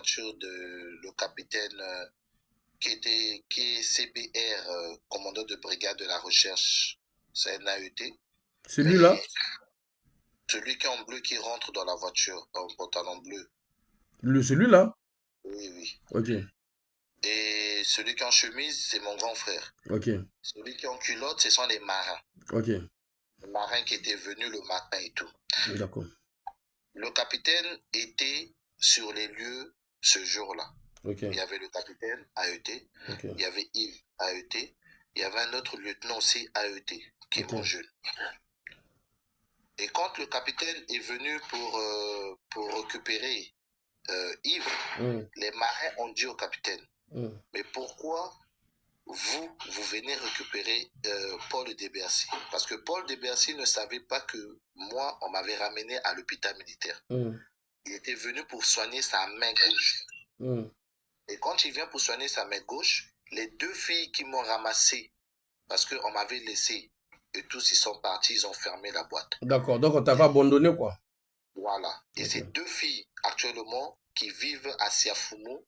voiture de le capitaine qui est CBR, commandant de brigade de la recherche, c'est un AET. Celui-là? Celui qui est en bleu qui rentre dans la voiture, en pantalon bleu. Celui-là? Oui, oui. Ok. Et celui qui est en chemise, c'est mon grand frère. Ok. Celui qui est en culotte, ce sont les marins. Ok. Les marins qui étaient venus le matin et tout. D'accord. Le capitaine était sur les lieux ce jour-là. Okay. Il y avait le capitaine AET, Okay. il y avait Yves AET, il y avait un autre lieutenant aussi AET, qui est mon jeune. Et quand le capitaine est venu pour récupérer Yves, les marins ont dit au capitaine, mais pourquoi vous venez récupérer Paul Desbercy? Parce que Paul Desbercy ne savait pas que moi, on m'avait ramené à l'hôpital militaire. Il était venu pour soigner sa main gauche. Et quand il vient pour soigner sa main gauche, les deux filles qui m'ont ramassé, parce qu'on m'avait laissé, et tous ils sont partis, ils ont fermé la boîte. D'accord, donc on t'avait abandonné quoi? Voilà. Et ces deux filles, actuellement, qui vivent à Siafumo,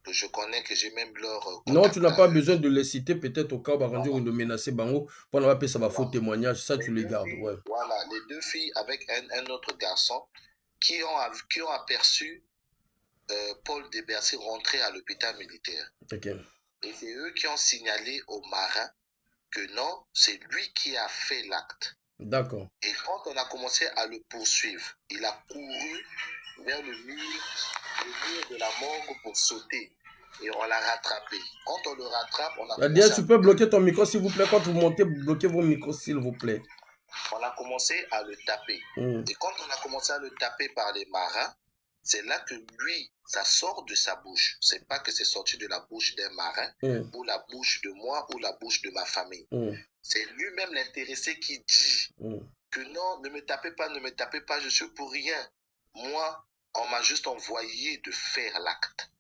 que je connais, que j'ai même leur contact. Non, tu n'as pas besoin de les citer, peut-être au cas où on de menacer Bango, pour ne pas ça va faux témoignage, ça tu les gardes. Filles, ouais. Voilà, les deux filles avec un autre garçon qui ont aperçu Paul Desbercy rentrer à l'hôpital militaire. Okay. Et c'est eux qui ont signalé aux marins que non, c'est lui qui a fait l'acte. D'accord. Et quand on a commencé à le poursuivre, il a couru vers le mur de la morgue pour sauter. Et on l'a rattrapé. Quand on le rattrape, on a commencé tu peux bloquer ton micro s'il vous plaît. Quand vous montez, bloquez vos micros s'il vous plaît. On a commencé à le taper. Et quand on a commencé à le taper par les marins, c'est là que lui, ça sort de sa bouche. C'est pas que c'est sorti de la bouche d'un marin, ou la bouche de moi, ou la bouche de ma famille. C'est lui-même l'intéressé qui dit que non, ne me tapez pas, je suis pour rien. Moi, on m'a juste envoyé de faire l'acte.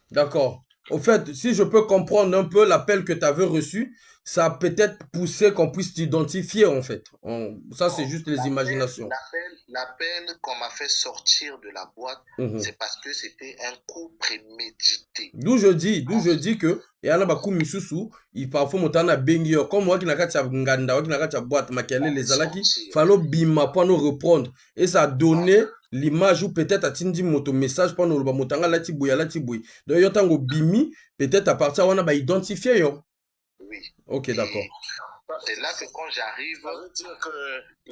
D'accord. Au fait, si je peux comprendre un peu l'appel que tu avais reçu, ça a peut-être poussé qu'on puisse t'identifier en fait. Ça, c'est juste les imaginations. L'appel qu'on m'a fait sortir de la boîte, c'est parce que c'était un coup prémédité. D'où je dis que, et alors, bah, misusu, il parfois motana bengi, comme moi qui n'a qu'à nganda, qui n'a qu'à boîte, maquillé les alaki, fallo bima pour nous reprendre. Et ça a donné l'image ou peut-être à Tindi moto message pour nous, motanga la tibouya la tibouya. Donc, yotango bimi, peut-être à partir on a bah identifié, yo. Oui. Ok, d'accord. C'est là que quand j'arrive...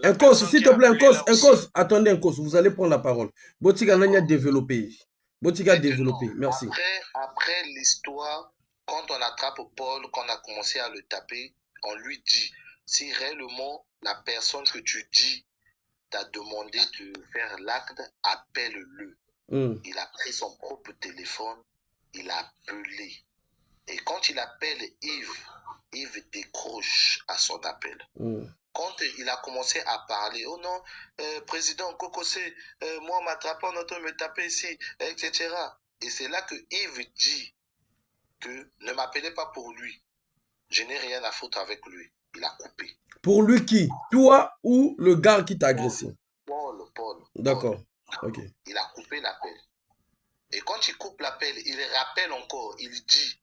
Un cause, s'il te plaît, un cause. Attendez un cause, vous allez prendre la parole. Botika n'a développé. Botika développé, merci. Après l'histoire, quand on attrape Paul, quand on a commencé à le taper, on lui dit, si réellement la personne que tu dis t'a demandé de faire l'acte, appelle-le. Il a pris son propre téléphone, il a appelé. Et quand il appelle Yves décroche à son appel. Quand il a commencé à parler, oh non, président Kokosé, moi on m'attrape, on entend me taper ici, etc. Et c'est là que Yves dit que ne m'appelez pas pour lui. Je n'ai rien à foutre avec lui. Il a coupé. Pour lui qui? Toi ou le gars qui t'a agressé? Paul. D'accord. Ok. Il a coupé l'appel. Et quand il coupe l'appel, il rappelle encore, il dit,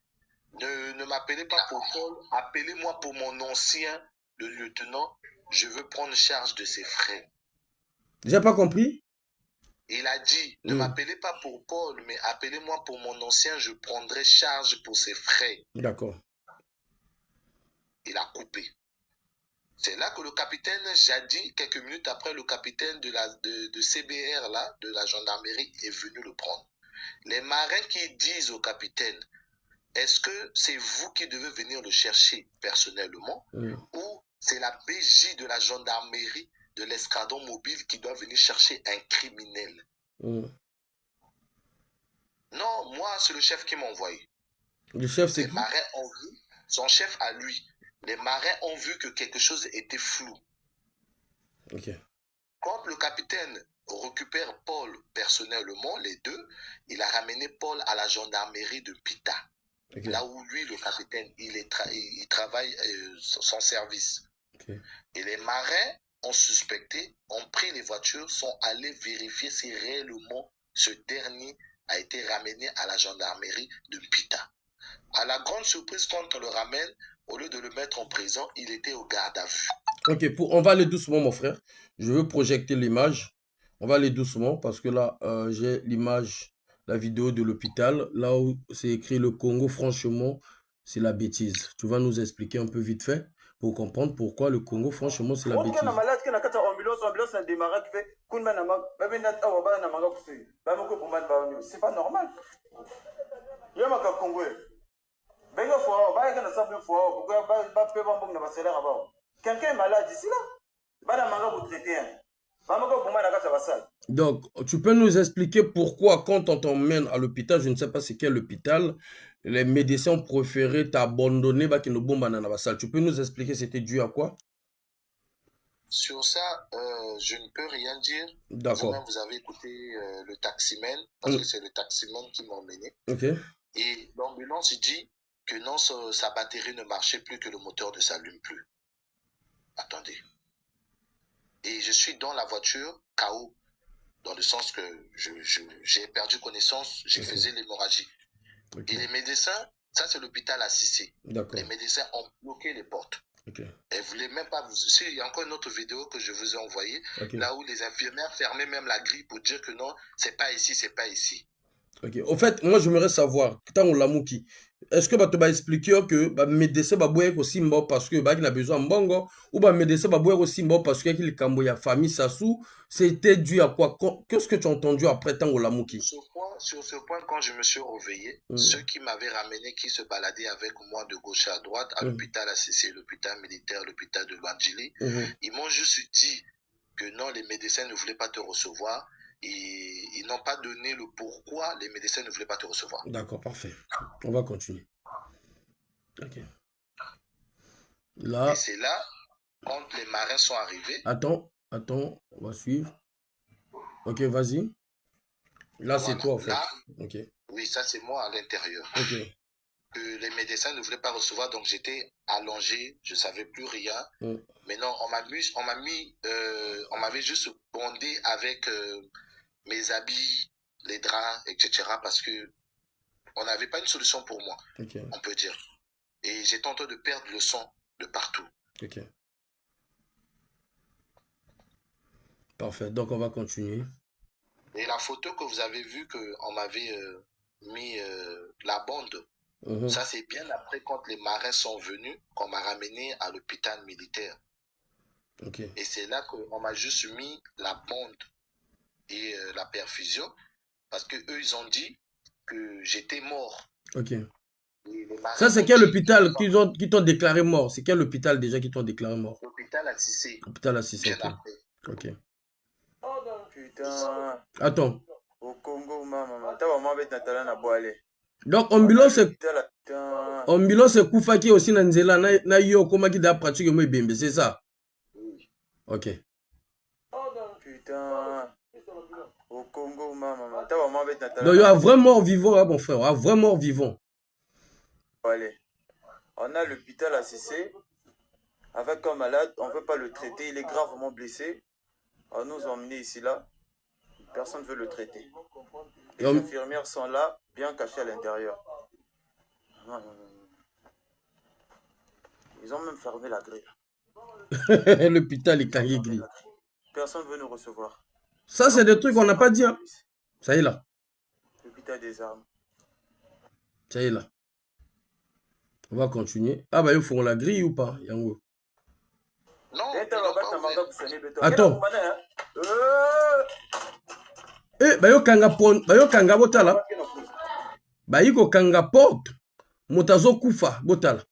ne m'appelez pas pour Paul, appelez-moi pour mon ancien, le lieutenant, je veux prendre charge de ses frais. J'ai pas compris? Il a dit, ne m'appelez pas pour Paul, mais appelez-moi pour mon ancien, je prendrai charge pour ses frais. D'accord. Il a coupé. C'est là que le capitaine, jadis, quelques minutes après, le capitaine de CBR, là, de la gendarmerie, est venu le prendre. Les marins qui disent au capitaine, est-ce que c'est vous qui devez venir le chercher personnellement ou c'est la PJ de la gendarmerie de l'escadron mobile qui doit venir chercher un criminel? Non, moi, c'est le chef qui m'a envoyé. Le chef, c'est qui? Les marins ont vu, son chef à lui, les marins ont vu que quelque chose était flou. Okay. Quand le capitaine récupère Paul personnellement, les deux, il a ramené Paul à la gendarmerie de Pita. Okay. Là où lui, le capitaine, il travaille son service. Okay. Et les marins ont suspecté, ont pris les voitures, sont allés vérifier si réellement ce dernier a été ramené à la gendarmerie de Mpita. À la grande surprise, quand on le ramène, au lieu de le mettre en prison, il était au garde à vue. Ok, on va aller doucement, mon frère. Je veux projeter l'image. On va aller doucement parce que là, j'ai l'image, la vidéo de l'hôpital. Là où c'est écrit le Congo, franchement, c'est la bêtise. Tu vas nous expliquer un peu vite fait pour comprendre pourquoi le Congo, franchement, c'est la bêtise. C'est pas normal. Quelqu'un est malade ici là. Donc, tu peux nous expliquer pourquoi, quand on t'emmène à l'hôpital, je ne sais pas c'est quel hôpital, les médecins ont préféré t'abandonner, tu peux nous expliquer c'était dû à quoi? Sur ça, je ne peux rien dire. D'accord. Vous-même, vous avez écouté le taximan, parce que c'est le taximan qui m'a emmené. Ok. Et l'ambulance dit que non, sa batterie ne marchait plus, que le moteur ne s'allume plus. Attendez. Et je suis dans la voiture, KO, dans le sens que j'ai perdu connaissance, j'ai fait l'hémorragie. Et les médecins, ça c'est l'hôpital à Cissé. Les médecins ont bloqué les portes. Elles ne voulaient même pas vous... Il y a encore une autre vidéo que je vous ai envoyée, là où les infirmières fermaient même la grille pour dire que non, c'est pas ici, c'est pas ici. Ok. Au fait, moi j'aimerais savoir, tant on l'a mouki, est-ce que tu vas expliquer que le médecin va boire aussi parce que il a besoin de bongo, ou le médecin va boire aussi parce que il y a famille Sassou, c'était dû à quoi? Qu'est-ce que tu as entendu après tant on l'a mouki? Sur ce point, quand je me suis réveillé, ceux qui m'avaient ramené, qui se baladaient avec moi de gauche à droite, à l'hôpital ACC, l'hôpital militaire, l'hôpital de Luandjili, ils m'ont juste dit que non, les médecins ne voulaient pas te recevoir. Et ils n'ont pas donné le pourquoi les médecins ne voulaient pas te recevoir. D'accord, parfait. On va continuer. Ok. Là. Et c'est là, quand les marins sont arrivés. Attends, on va suivre. Ok, vas-y. Là, voilà. C'est toi, en fait. Là, okay. Oui, ça, c'est moi à l'intérieur. Ok. Que les médecins ne voulaient pas recevoir, donc j'étais allongé, je ne savais plus rien. Mais non, on m'avait juste bondé avec mes habits, les draps, etc. parce que on n'avait pas une solution pour moi, on peut dire. Et j'étais en train de perdre le sang de partout. Ok. Parfait, donc on va continuer. Et la photo que vous avez vue, qu'on m'avait mis la bande, ça c'est bien après quand les marins sont venus, qu'on m'a ramené à l'hôpital militaire. Et c'est là qu'on m'a juste mis la bande et la perfusion, parce que eux ils ont dit que j'étais mort. Ok. Ça c'est quel hôpital qui t'ont déclaré mort? C'est quel hôpital déjà qui t'ont déclaré mort? L'hôpital à Cissé. L'hôpital à Cissé, ok. Putain. Attends. Au Congo, maman. Donc ambulance ekufaki aussi na nzela na yo komaki da pratique mo ebembe, c'est ça? Ok. Putain. Au Congo, maman. Donc il y a vraiment vivant, hein, mon frère, ah, vraiment vivant. Allez. On a l'hôpital à Cissé. Avec un malade, on ne veut pas le traiter. Il est gravement blessé. On nous a emmenés ici là. Personne ne veut le traiter. Les infirmières sont là, bien cachées à l'intérieur. Non. Ils ont même fermé la grille. L'hôpital est carré gris. Personne ne veut nous recevoir. Ça, c'est des trucs qu'on n'a pas dit. Hein. Ça y est là. L'hôpital des armes. Ça y est là. On va continuer. Ah bah, ils font la grille ou pas? Yango. Non. Attends. Eh, bah, yo kanga botala. Bah, yiko kanga porte. Motazo kufa botala.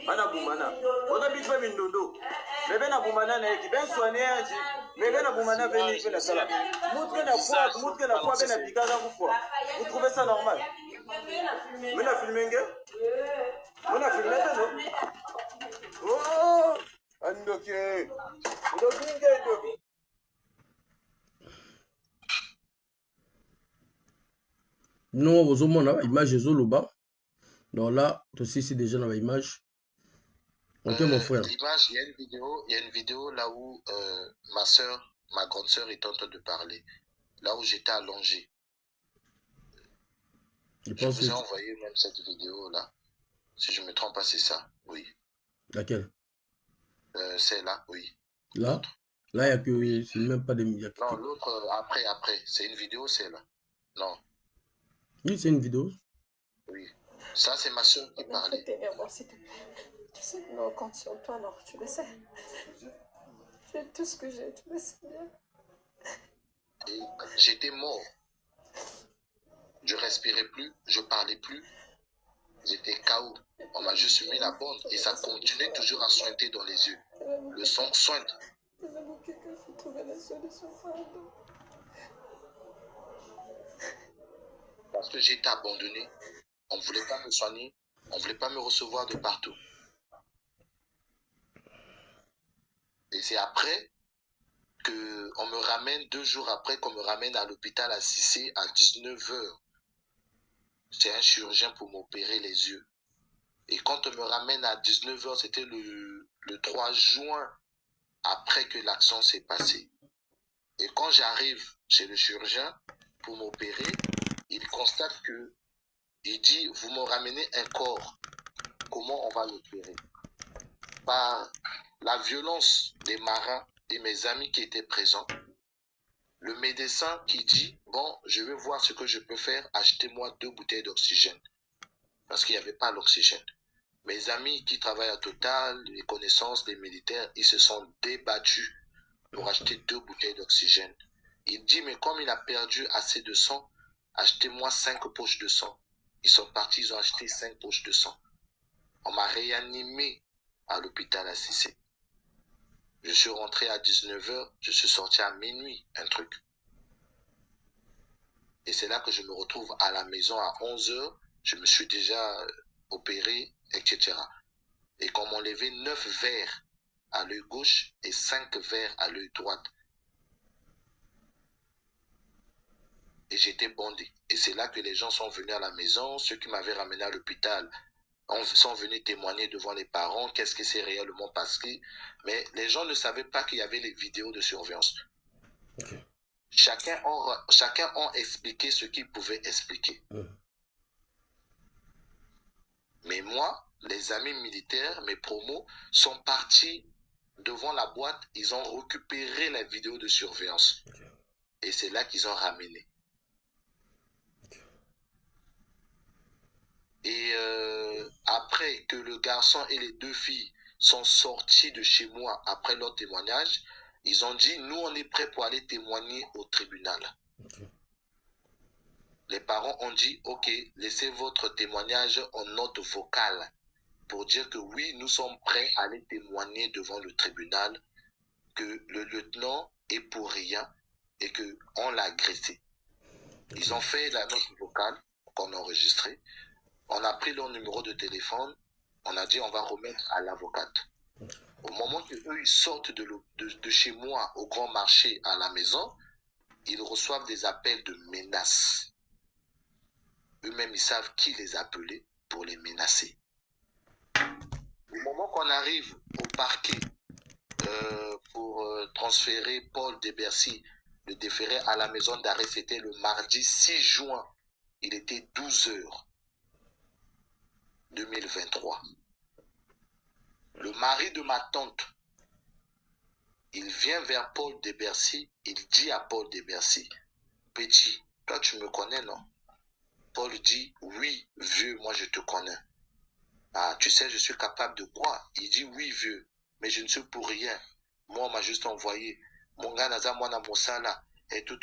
Bana bumana. On a bitwa mindondo. Bébé na bumana na eki ben soigné anji. Bébé na bumana veni fait la sala. Moutre na foi ben na bikaza ku foi. Vous trouvez ça normal? Mena filmenge? Mena filmenge non? Oh! Andoke. Ndokinge ndoki. Non, vous avez image ezoloba. Donc là, aussi, c'est déjà dans l'image. Ok, mon frère. L'image, il y a une vidéo là où ma grande sœur est en train de parler. Là où j'étais allongé. Je vous ai envoyé même cette vidéo là. Si je ne me trompe pas, c'est ça. Oui. Laquelle? C'est là, oui. Là? Là, il n'y a que... Oui. C'est même pas des... Non, l'autre, après. C'est une vidéo, c'est là. Non. Oui, c'est une vidéo. Oui. Ça, c'est ma soeur qui parlait. Tu sais que on compte sur toi, non, tu le sais. C'est tout ce que j'ai, tu le sais bien. Et j'étais mort. Je respirais plus, je parlais plus. J'étais KO. On m'a juste mis la bande et ça continuait toujours à sointer dans les yeux. Le sang sointe. Parce que j'étais abandonné. On ne voulait pas me soigner. On ne voulait pas me recevoir de partout. Et c'est après qu'on me ramène, 2 jours après, qu'on me ramène à l'hôpital à Cissé à 19 h. C'est un chirurgien pour m'opérer les yeux. Et quand on me ramène à 19 h, c'était le 3 juin, après que l'action s'est passée. Et quand j'arrive chez le chirurgien pour m'opérer, il constate que, il dit, vous me ramenez un corps. Comment on va l'opérer? Par la violence des marins et mes amis qui étaient présents, le médecin qui dit, bon, je vais voir ce que je peux faire, achetez-moi 2 bouteilles d'oxygène. Parce qu'il n'y avait pas l'oxygène. Mes amis qui travaillent à Total, les connaissances des militaires, ils se sont débattus pour acheter 2 bouteilles d'oxygène. Il dit, mais comme il a perdu assez de sang, achetez-moi 5 poches de sang. Ils sont partis, ils ont acheté 5 poches de sang. On m'a réanimé à l'hôpital à Cissé. Je suis rentré à 19 h, je suis sorti à minuit, un truc. Et c'est là que je me retrouve à la maison à 11 h, je me suis déjà opéré, etc. Et qu'on m'a enlevé 9 verres à l'œil gauche et 5 verres à l'œil droit. Et j'étais bandé. Et c'est là que les gens sont venus à la maison, ceux qui m'avaient ramené à l'hôpital sont venus témoigner devant les parents, qu'est-ce qui s'est réellement passé. Mais les gens ne savaient pas qu'il y avait les vidéos de surveillance. Okay. Chacun a expliqué ce qu'il pouvait expliquer. Mais moi, les amis militaires, mes promos, sont partis devant la boîte, ils ont récupéré la vidéo de surveillance. Okay. Et c'est là qu'ils ont ramené. Okay. Et après que le garçon et les 2 filles sont sortis de chez moi après leur témoignage, ils ont dit, nous on est prêts pour aller témoigner au tribunal. Okay. Les parents ont dit, ok, laissez votre témoignage en note vocale pour dire que oui, nous sommes prêts à aller témoigner devant le tribunal, que le lieutenant est pour rien et qu'on l'a agressé. Okay. Ils ont fait la note vocale qu'on a enregistrée. On a pris leur numéro de téléphone, on a dit on va remettre à l'avocate. Au moment que eux ils sortent de chez moi au grand marché à la maison, ils reçoivent des appels de menaces. Eux-mêmes ils savent qui les appelait pour les menacer. Au moment qu'on arrive au parquet pour transférer Paul de Bercy, le déféré à la maison d'arrêt, c'était le mardi 6 juin, il était 12 h. 2023. Le mari de ma tante, il vient vers Paul de Bercy, il dit à Paul de Bercy, petit, toi tu me connais, non? Paul dit, oui, vieux, moi je te connais. Ah, tu sais, je suis capable de quoi? Il dit, oui, vieux, mais je ne suis pour rien. Moi, on m'a juste envoyé. Mon gars, Naza, moi, dans mon sala, et tout.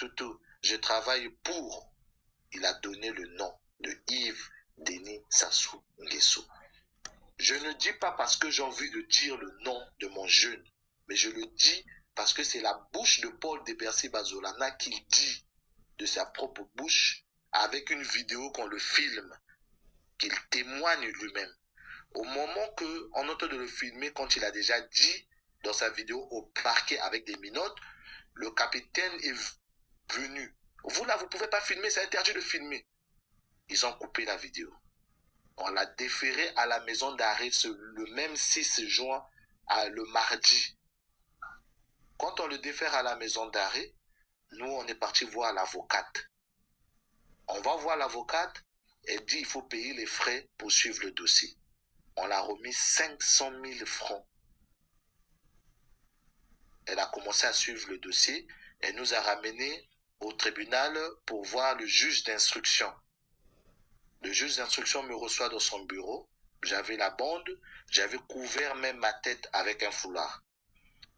Je travaille pour. Il a donné le nom de Yves Denis Sassou Nguesso. Je ne dis pas parce que j'ai envie de dire le nom de mon jeune, mais je le dis parce que c'est la bouche de Paul de Bercy Bazolana qui dit de sa propre bouche, avec une vidéo qu'on le filme, qu'il témoigne lui-même. Au moment qu'on est en train de le filmer, quand il a déjà dit dans sa vidéo au parquet avec des minottes, le capitaine est venu. Vous là, vous ne pouvez pas filmer, c'est interdit de filmer. Ils ont coupé la vidéo. On l'a déféré à la maison d'arrêt le même 6 juin, le mardi. Quand on le défère à la maison d'arrêt, nous, on est parti voir l'avocate. On va voir l'avocate, elle dit il faut payer les frais pour suivre le dossier. On l'a remis 500 000 francs. Elle a commencé à suivre le dossier. Elle nous a ramenés au tribunal pour voir le juge d'instruction. Le juge d'instruction me reçoit dans son bureau. J'avais la bande, j'avais couvert même ma tête avec un foulard.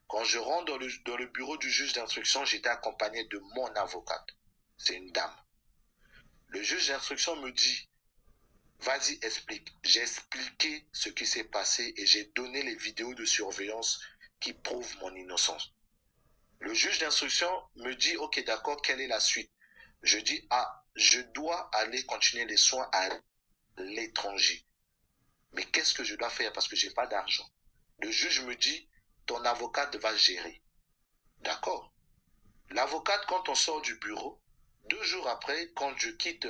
Quand je rentre dans le bureau du juge d'instruction, j'étais accompagné de mon avocate. C'est une dame. Le juge d'instruction me dit, vas-y, explique. J'ai expliqué ce qui s'est passé et j'ai donné les vidéos de surveillance qui prouvent mon innocence. Le juge d'instruction me dit, ok, d'accord, quelle est la suite? Je dis, ah, je dois aller continuer les soins à l'étranger. Mais qu'est-ce que je dois faire parce que je n'ai pas d'argent? Le juge me dit, ton avocate va gérer. D'accord. L'avocate, quand on sort du bureau, 2 jours après, quand je quitte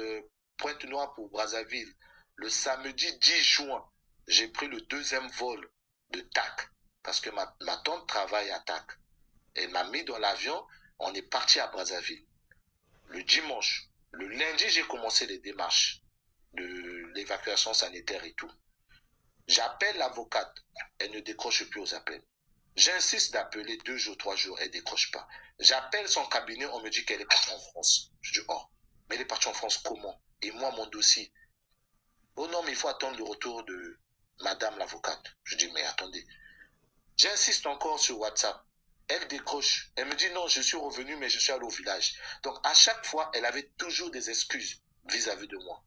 Pointe-Noire pour Brazzaville, le samedi 10 juin, j'ai pris le 2e vol de TAC, parce que ma tante travaille à TAC. Elle m'a mis dans l'avion, on est parti à Brazzaville. Le dimanche, le lundi, j'ai commencé les démarches de l'évacuation sanitaire et tout. J'appelle l'avocate, elle ne décroche plus aux appels. J'insiste d'appeler 2 jours, 3 jours, elle ne décroche pas. J'appelle son cabinet, on me dit qu'elle est partie en France. Je dis, oh, mais elle est partie en France comment? Et moi, mon dossier? Oh non, mais il faut attendre le retour de madame l'avocate. Je dis, mais attendez. J'insiste encore sur WhatsApp. Elle décroche. Elle me dit, non, je suis revenu, mais je suis allé au village. Donc, à chaque fois, elle avait toujours des excuses vis-à-vis de moi.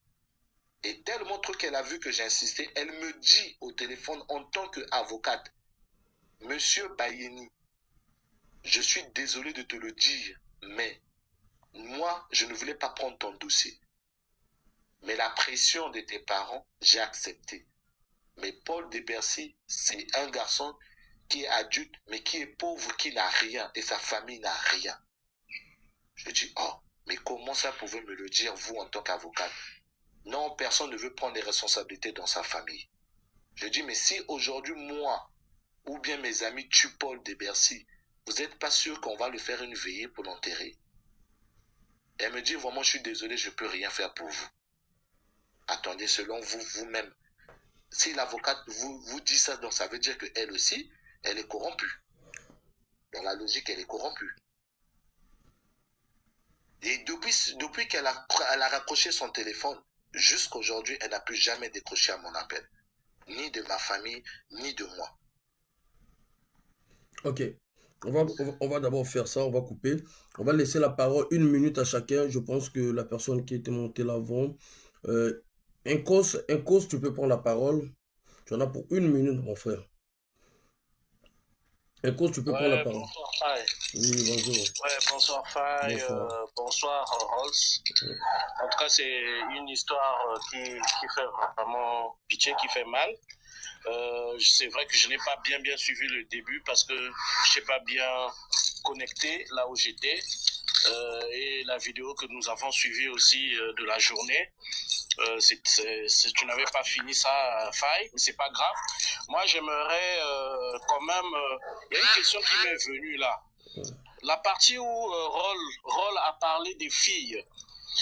Et tellement trop qu'elle a vu que j'ai insisté, elle me dit au téléphone en tant qu'avocate, Monsieur Bayeni, je suis désolé de te le dire, mais moi, je ne voulais pas prendre ton dossier. Mais la pression de tes parents, j'ai accepté. Mais Paul Desbercy, c'est un garçon qui est adulte, mais qui est pauvre, qui n'a rien, et sa famille n'a rien. Je dis, oh, mais comment ça pouvait me le dire, vous, en tant qu'avocate? Non, personne ne veut prendre les responsabilités dans sa famille. Je dis, mais si aujourd'hui, moi, ou bien mes amis tuent Paul Desbercy, vous n'êtes pas sûr qu'on va lui faire une veillée pour l'enterrer? Elle me dit, vraiment, je suis désolé, je ne peux rien faire pour vous. Attendez, selon vous, vous-même, si l'avocate vous dit ça, donc ça veut dire qu'elle aussi, elle est corrompue. Dans la logique, elle est corrompue. Et depuis qu'elle a raccroché son téléphone, jusqu'à aujourd'hui, elle n'a plus jamais décroché à mon appel. Ni de ma famille, ni de moi. Ok. On va d'abord faire ça, on va couper. On va laisser la parole 1 minute à chacun. Je pense que la personne qui était montée l'avant. Incos, tu peux prendre la parole. Tu en as pour 1 minute, mon frère. Incos, tu peux prendre la parole. Bonsoir, Faye. Oui, bonjour. Ouais, bonsoir, Faye. Bonsoir, Rolls. En tout cas, c'est une histoire qui fait vraiment pitié, qui fait mal. C'est vrai que je n'ai pas bien suivi le début parce que je n'ai pas bien connecté là où j'étais. Et la vidéo que nous avons suivie aussi de la journée, tu n'avais pas fini ça, Faye, mais c'est pas grave. Moi, j'aimerais quand même... Il y a une question qui m'est venue là. La partie où Roll a parlé des filles.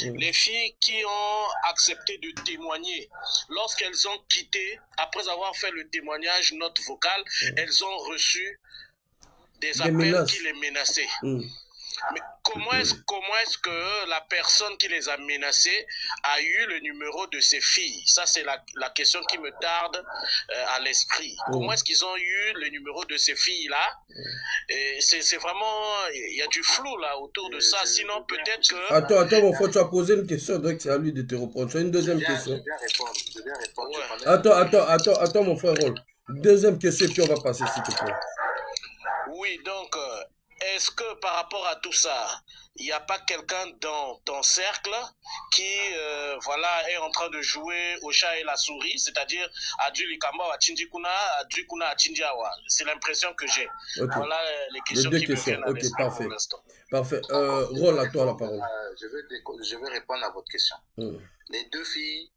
Les filles qui ont accepté de témoigner, lorsqu'elles ont quitté, après avoir fait le témoignage, note vocale, elles ont reçu des appels qui les menaçaient. Mais comment est-ce que la personne qui les a menacées a eu le numéro de ces filles? Ça, c'est la question qui me tarde à l'esprit. Comment est-ce qu'ils ont eu le numéro de ces filles-là? C'est vraiment... Il y a du flou là autour de ça. Sinon, peut-être que... Attends, mon frère, tu as posé une question, donc c'est à lui de te répondre. Tu as une deuxième question. Je viens répondre. Ouais. Attends, mon frère Roll. Deuxième question, et puis on va passer, s'il te plaît. Oui, donc... Est-ce que par rapport à tout ça, il n'y a pas quelqu'un dans ton cercle qui est en train de jouer au chat et la souris, c'est-à-dire Adu Likamba, Atindikuna, Adu Kuna, Atindiawa? C'est l'impression que j'ai. Okay. Voilà les questions qui me viennent à l'esprit pour l'instant. Parfait. Roll, à toi la parole. Je vais répondre à votre question. Les 2 filles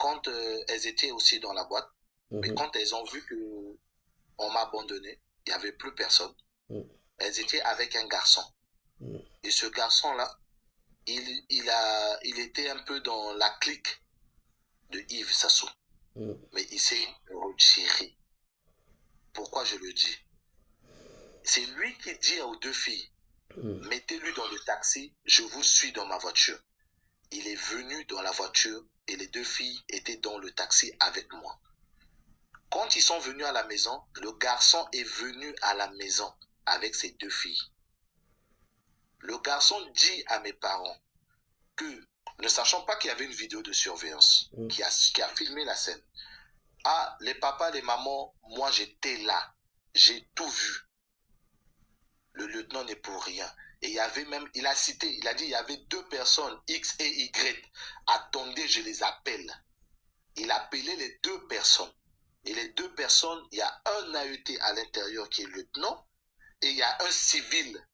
quand elles étaient aussi dans la boîte, mais quand elles ont vu qu'on m'a abandonné, il n'y avait plus personne, elles étaient avec un garçon. Et ce garçon-là, il était un peu dans la clique de Yves Sassou. Mais il s'est retiré. Pourquoi je le dis? C'est lui qui dit aux deux filles, mettez-lui dans le taxi, je vous suis dans ma voiture. Il est venu dans la voiture et les deux filles étaient dans le taxi avec moi. Quand ils sont venus à la maison, le garçon est venu à la maison avec ses deux filles. Le garçon dit à mes parents que, ne sachant pas qu'il y avait une vidéo de surveillance qui a filmé la scène, ah, les papas, les mamans, moi j'étais là, j'ai tout vu. Le lieutenant n'est pour rien. Et il y avait même, il a cité, il a dit, il y avait deux personnes, X et Y. Attendez, je les appelle. Il a appelé les deux personnes. Et les deux personnes, il y a un AET à l'intérieur qui est lieutenant, et il y a un civil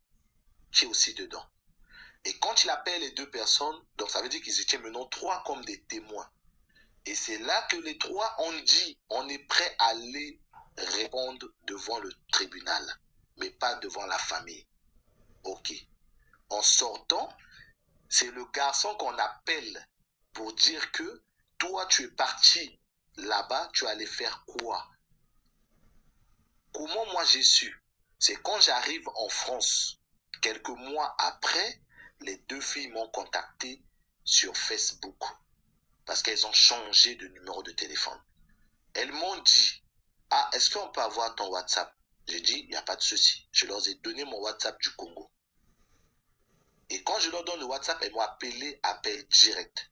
qui est aussi dedans. Et quand il appelle les deux personnes, donc ça veut dire qu'ils étaient maintenant trois comme des témoins. Et c'est là que les trois ont dit, on est prêt à aller répondre devant le tribunal, mais pas devant la famille. Ok. En sortant, c'est le garçon qu'on appelle pour dire que toi, tu es parti là-bas, tu allais faire quoi? Comment moi j'ai su? C'est quand j'arrive en France, quelques mois après, les deux filles m'ont contacté sur Facebook parce qu'elles ont changé de numéro de téléphone. Elles m'ont dit, ah, est-ce qu'on peut avoir ton WhatsApp? J'ai dit, il n'y a pas de souci. Je leur ai donné mon WhatsApp du Congo. Et quand je leur donne le WhatsApp, elles m'ont appelé, appel direct.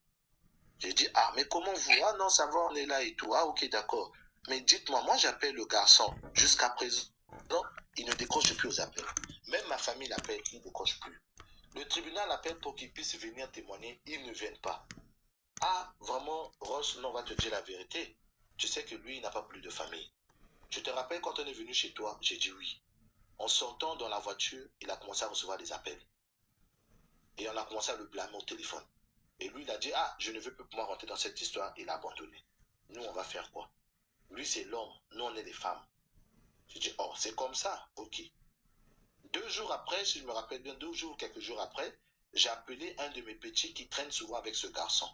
J'ai dit, ah, mais comment vous? Ah non, ça va, on est là et tout. Ah, ok, d'accord. Mais dites-moi, moi j'appelle le garçon. Jusqu'à présent, il ne décroche plus aux appels. Même ma famille l'appelle, il ne décroche plus. Le tribunal appelle pour qu'il puisse venir témoigner, ils ne viennent pas. Ah, vraiment, Ross, non, on va te dire la vérité. Tu sais que lui, il n'a pas plus de famille. Je te rappelle quand on est venu chez toi, j'ai dit oui. En sortant dans la voiture, il a commencé à recevoir des appels. Et on a commencé à le blâmer au téléphone. Et lui, il a dit, ah, je ne veux plus moi rentrer dans cette histoire. Il a abandonné. Nous, on va faire quoi? Lui, c'est l'homme. Nous, on est les femmes. J'ai dit, oh, c'est comme ça. Ok. 2 jours après, si je me rappelle bien, 2 jours, quelques jours après, j'ai appelé un de mes petits qui traîne souvent avec ce garçon.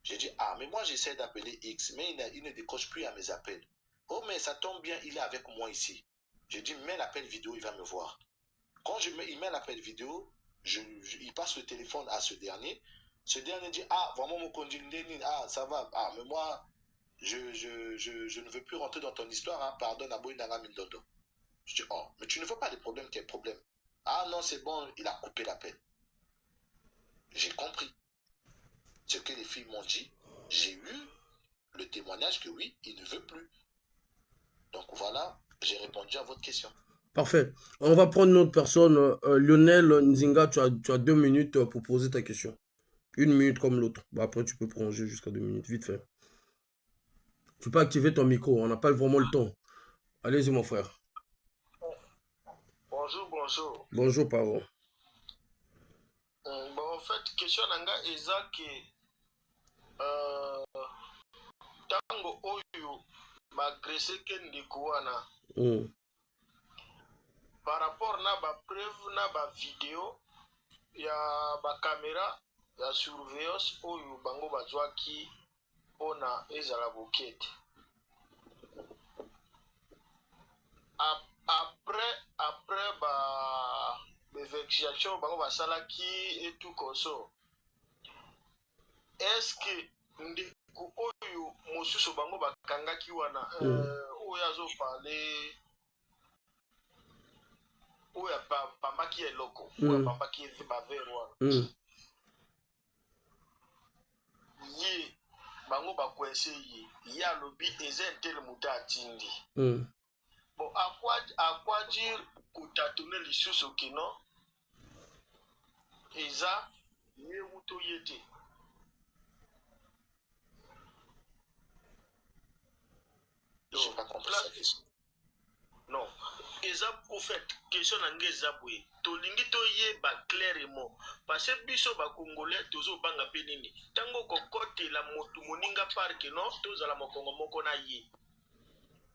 J'ai dit, ah, mais moi, j'essaie d'appeler X, mais il ne décroche plus à mes appels. Oh, mais ça tombe bien, il est avec moi ici. J'ai dit, mets l'appel vidéo, il va me voir. Quand il met l'appel vidéo, il passe le téléphone à ce dernier. Ce dernier dit, ah, vraiment, mon conduit, ah, ça va. Ah, mais moi, je ne veux plus rentrer dans ton histoire. Hein. Pardonne, Aboy Nara Mildodo. Je dis, oh, mais tu ne veux pas de problème, quel problème? Ah non, c'est bon, il a coupé l'appel. J'ai compris ce que les filles m'ont dit. J'ai eu le témoignage que oui, il ne veut plus. Donc voilà, j'ai répondu à votre question. Parfait. On va prendre une autre personne. Lionel Nzinga, tu as 2 minutes pour poser ta question. 1 minute comme l'autre. Bon, après, tu peux prolonger jusqu'à 2 minutes. Vite fait. Tu peux activer ton micro. On n'a pas vraiment le temps. Allez-y, mon frère. Bonjour, bonjour. Bonjour, pardon. Bon, en fait, question nanga eza que tango oyo m'agressé ken ndekuana. Par rapport na ba preuve na ba vidéo ya ba caméra ya surveillance oyo bango bazwaki pona ezala bokete. Après ba vexation bango basalaki et tout koso. Est-ce que ndeku oyo mosusu bango bakangaki wana oyo azo parler oyo pambaki eloko oyo pambaki bavere wana ye bango bakwese ye alobi eza ntele moto atindi bon à quoi dire kotatone lisusu kino eza ye muto ye te. Je n'ai pas compris sa question. Non. eza au fait question na nge eza boye tolingi toyeba clairement parce que biso bakongolais tozobanga mpe nini ntango kokotela motu moninga parke no tozala mokongo moko na ye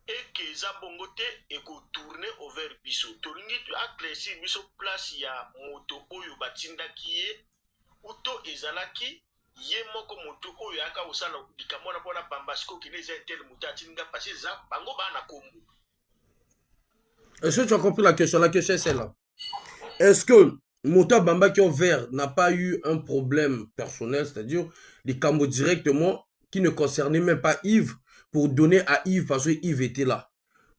eke eza bongo te ekotourne over biso tolingi aclaircir biso place ya moto oyo batindaki ye uto ezalaki ye moko moto oyo aka kosala likambo na mpona bambasiko okende eza etel moto atindinga parce eza bango bana kombo. Est-ce que tu as compris la question? La question est celle-là. Est-ce que Mota Bamba qui est vert n'a pas eu un problème personnel, c'est-à-dire des cambos directement qui ne concernaient même pas Yves pour donner à Yves parce que Yves était là?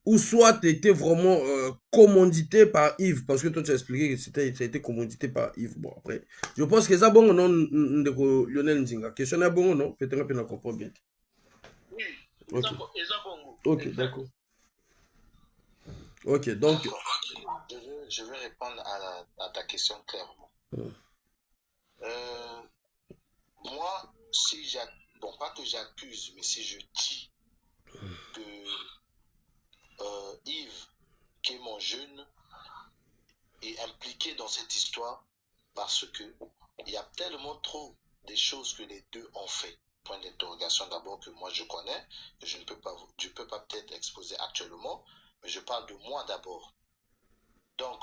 Ou soit tu étais vraiment commandité par Yves parce que toi tu as expliqué que ça a été commandité par Yves. Bon, après, je pense que ça bon non de Lionel Nzinga. Question est bon non? Peut-être que tu comprends bien. Oui, ok. Ok, d'accord. Ok, donc. Je vais répondre à ta question clairement. Moi, si bon, pas que j'accuse, mais si je dis que Yves, qui est mon jeune, est impliqué dans cette histoire parce que il y a tellement trop des choses que les deux ont fait. Point d'interrogation d'abord que moi je connais, que je ne peux pas peut-être exposer actuellement. Mais je parle de moi d'abord. Donc,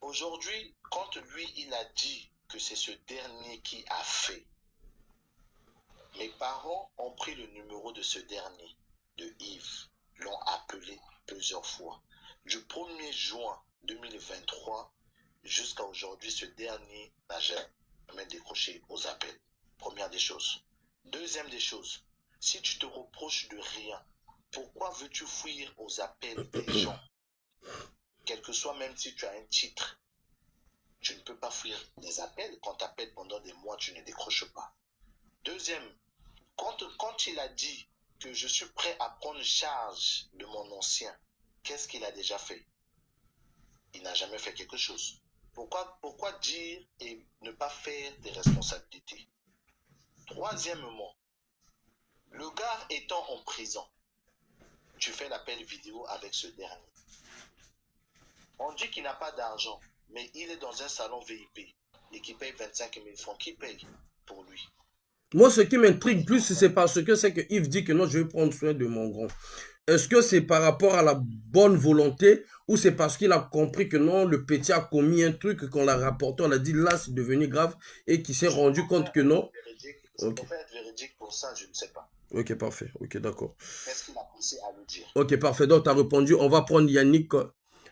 aujourd'hui, quand lui, il a dit que c'est ce dernier qui a fait, mes parents ont pris le numéro de ce dernier, de Yves, l'ont appelé plusieurs fois. Du 1er juin 2023 jusqu'à aujourd'hui, ce dernier n'a jamais décroché aux appels. Première des choses. Deuxième des choses, si tu te reproches de rien, pourquoi veux-tu fuir aux appels des gens? Quel que soit, même si tu as un titre, tu ne peux pas fuir les appels. Quand tu appelles pendant des mois, tu ne décroches pas. Deuxième, quand il a dit que je suis prêt à prendre charge de mon ancien, qu'est-ce qu'il a déjà fait? Il n'a jamais fait quelque chose. Pourquoi dire et ne pas faire des responsabilités? Troisièmement, le gars étant en prison, tu fais l'appel vidéo avec ce dernier. On dit qu'il n'a pas d'argent, mais il est dans un salon VIP et qui paye 25 000 francs. Qui paye pour lui? Moi, ce qui m'intrigue plus, c'est parce que c'est que Yves dit que non, je vais prendre soin de mon grand. Est-ce que c'est par rapport à la bonne volonté ou c'est parce qu'il a compris que non, le petit a commis un truc qu'on l'a rapporté, on l'a dit là, c'est devenu grave et qu'il s'est rendu compte que non? On peut être véridique pour ça, je ne sais pas. Ok, parfait. Ok, d'accord. Est-ce qu'il a poussé à le dire? Ok, parfait. Donc, tu as répondu. On va prendre Yannick.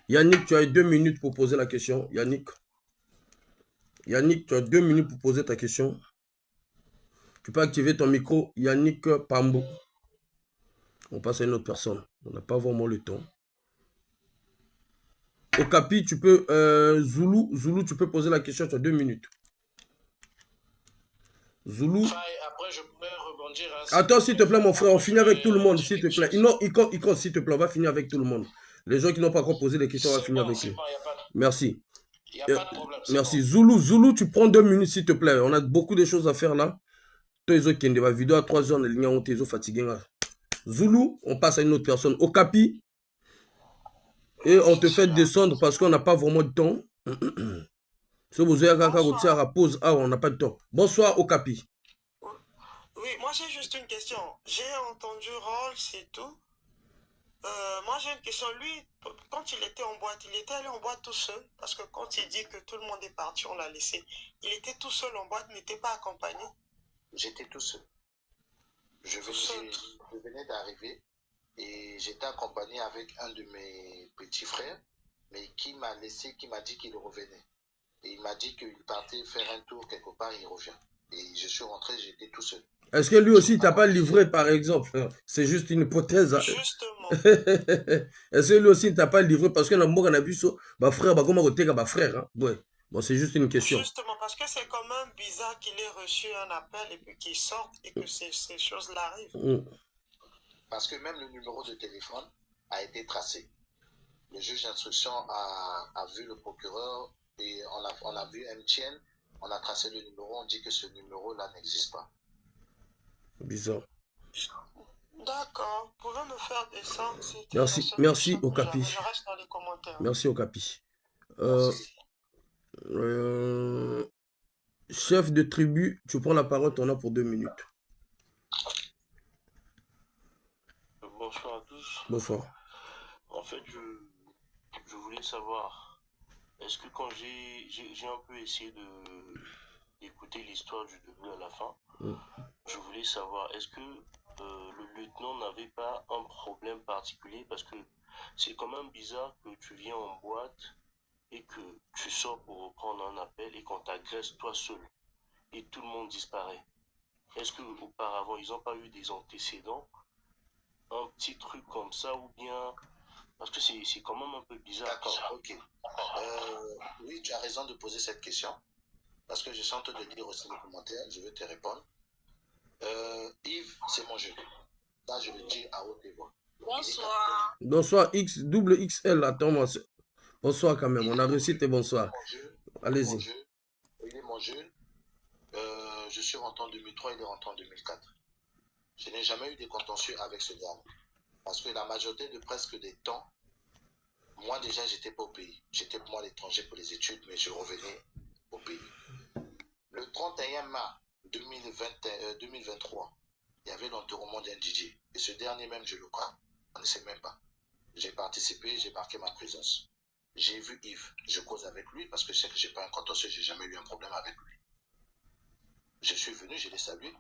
Yannick, tu as 2 minutes pour poser la question. Yannick, tu as 2 minutes pour poser ta question. Tu peux activer ton micro. Yannick Pambo. On passe à une autre personne. On n'a pas vraiment le temps. Okapi, tu peux... Zulu, tu peux poser la question. Tu as 2 minutes. Zulu. Après, je pourrais rebondir. Attends, s'il te plaît, mon frère. On finit avec tout le monde, s'il te plaît. Non, il compte, s'il te plaît. On va finir avec tout le monde. Les gens qui n'ont pas encore posé des questions, on va finir avec eux. Merci. Il n'y a pas de problème. Merci. Bon. Zulu, tu prends 2 minutes, s'il te plaît. On a beaucoup de choses à faire là. Toi, ils ont qui va vidéo à 3 heures, les gens ont fatigué. Zulu, on passe à une autre personne. Okapi. Et on te fait descendre parce qu'on n'a pas vraiment de temps. Si vous avez à pause, on n'a pas de temps. Bonsoir, Okapi. Oui, moi j'ai juste une question. J'ai entendu Rolls et tout. Moi j'ai une question. Lui, quand il était en boîte, il était allé en boîte tout seul. Parce que quand il dit que tout le monde est parti, on l'a laissé. Il était tout seul en boîte, n'était pas accompagné. J'étais tout seul. Je venais d'arriver et j'étais accompagné avec un de mes petits frères, mais qui m'a dit qu'il revenait. Et il m'a dit qu'il partait faire un tour quelque part, il revient. Et je suis rentré, j'étais tout seul. Est-ce que lui aussi, il t'a pas livré, par exemple? C'est juste une hypothèse. Justement. Est-ce que lui aussi, il t'a pas livré? Parce que l'amour, on a vu ça. Bah, frère, bah, comment on frère, hein? Ouais. Bon, c'est juste une question. Justement, parce que c'est quand même bizarre qu'il ait reçu un appel et puis qu'il sorte et que ces choses-là arrivent. Parce que même le numéro de téléphone a été tracé. Le juge d'instruction a vu le procureur et on a vu MTN, on a tracé le numéro, on dit que ce numéro-là n'existe pas. Bizarre. D'accord, vous pouvez me faire descendre. Merci, Okapi. Je reste dans les commentaires. Merci au capi. Merci. Chef de tribu, tu prends la parole, t'en as pour 2 minutes. Bonsoir à tous. Bonsoir. En fait, je voulais savoir, est-ce que quand j'ai un peu essayé d'écouter l'histoire du début à la fin, je voulais savoir, est-ce que le lieutenant n'avait pas un problème particulier, parce que c'est quand même bizarre que tu viens en boîte et que tu sors pour reprendre un appel et qu'on t'agresse toi seul et tout le monde disparaît. Est-ce qu'auparavant, ils n'ont pas eu des antécédents, un petit truc comme ça, ou bien... Parce que c'est quand même un peu bizarre. D'accord, ok. Oui, tu as raison de poser cette question, parce que je suis en train de lire aussi les commentaires, je vais te répondre. Yves, c'est mon jeu. Là, je le dis à haute voix. Bonsoir. Bonsoir, double XL, attends-moi. Bonsoir quand même, on a réussi tes bonsoirs. Allez-y. Il est mon jeune. Je suis rentré en 2003, il est rentré en 2004. Je n'ai jamais eu de contentieux avec ce gars. Parce que la majorité de presque des temps, moi déjà, j'étais pas au pays. J'étais pour moi à l'étranger pour les études, mais je revenais au pays. Le 31 mars 2023, il y avait l'enterrement d'un DJ. Et ce dernier même, je le crois, on ne sait même pas. J'ai participé, j'ai marqué ma présence. J'ai vu Yves, je cause avec lui parce que je sais que je n'ai pas un contentieux, je n'ai jamais eu un problème avec lui. Je suis venu, je l'ai salué.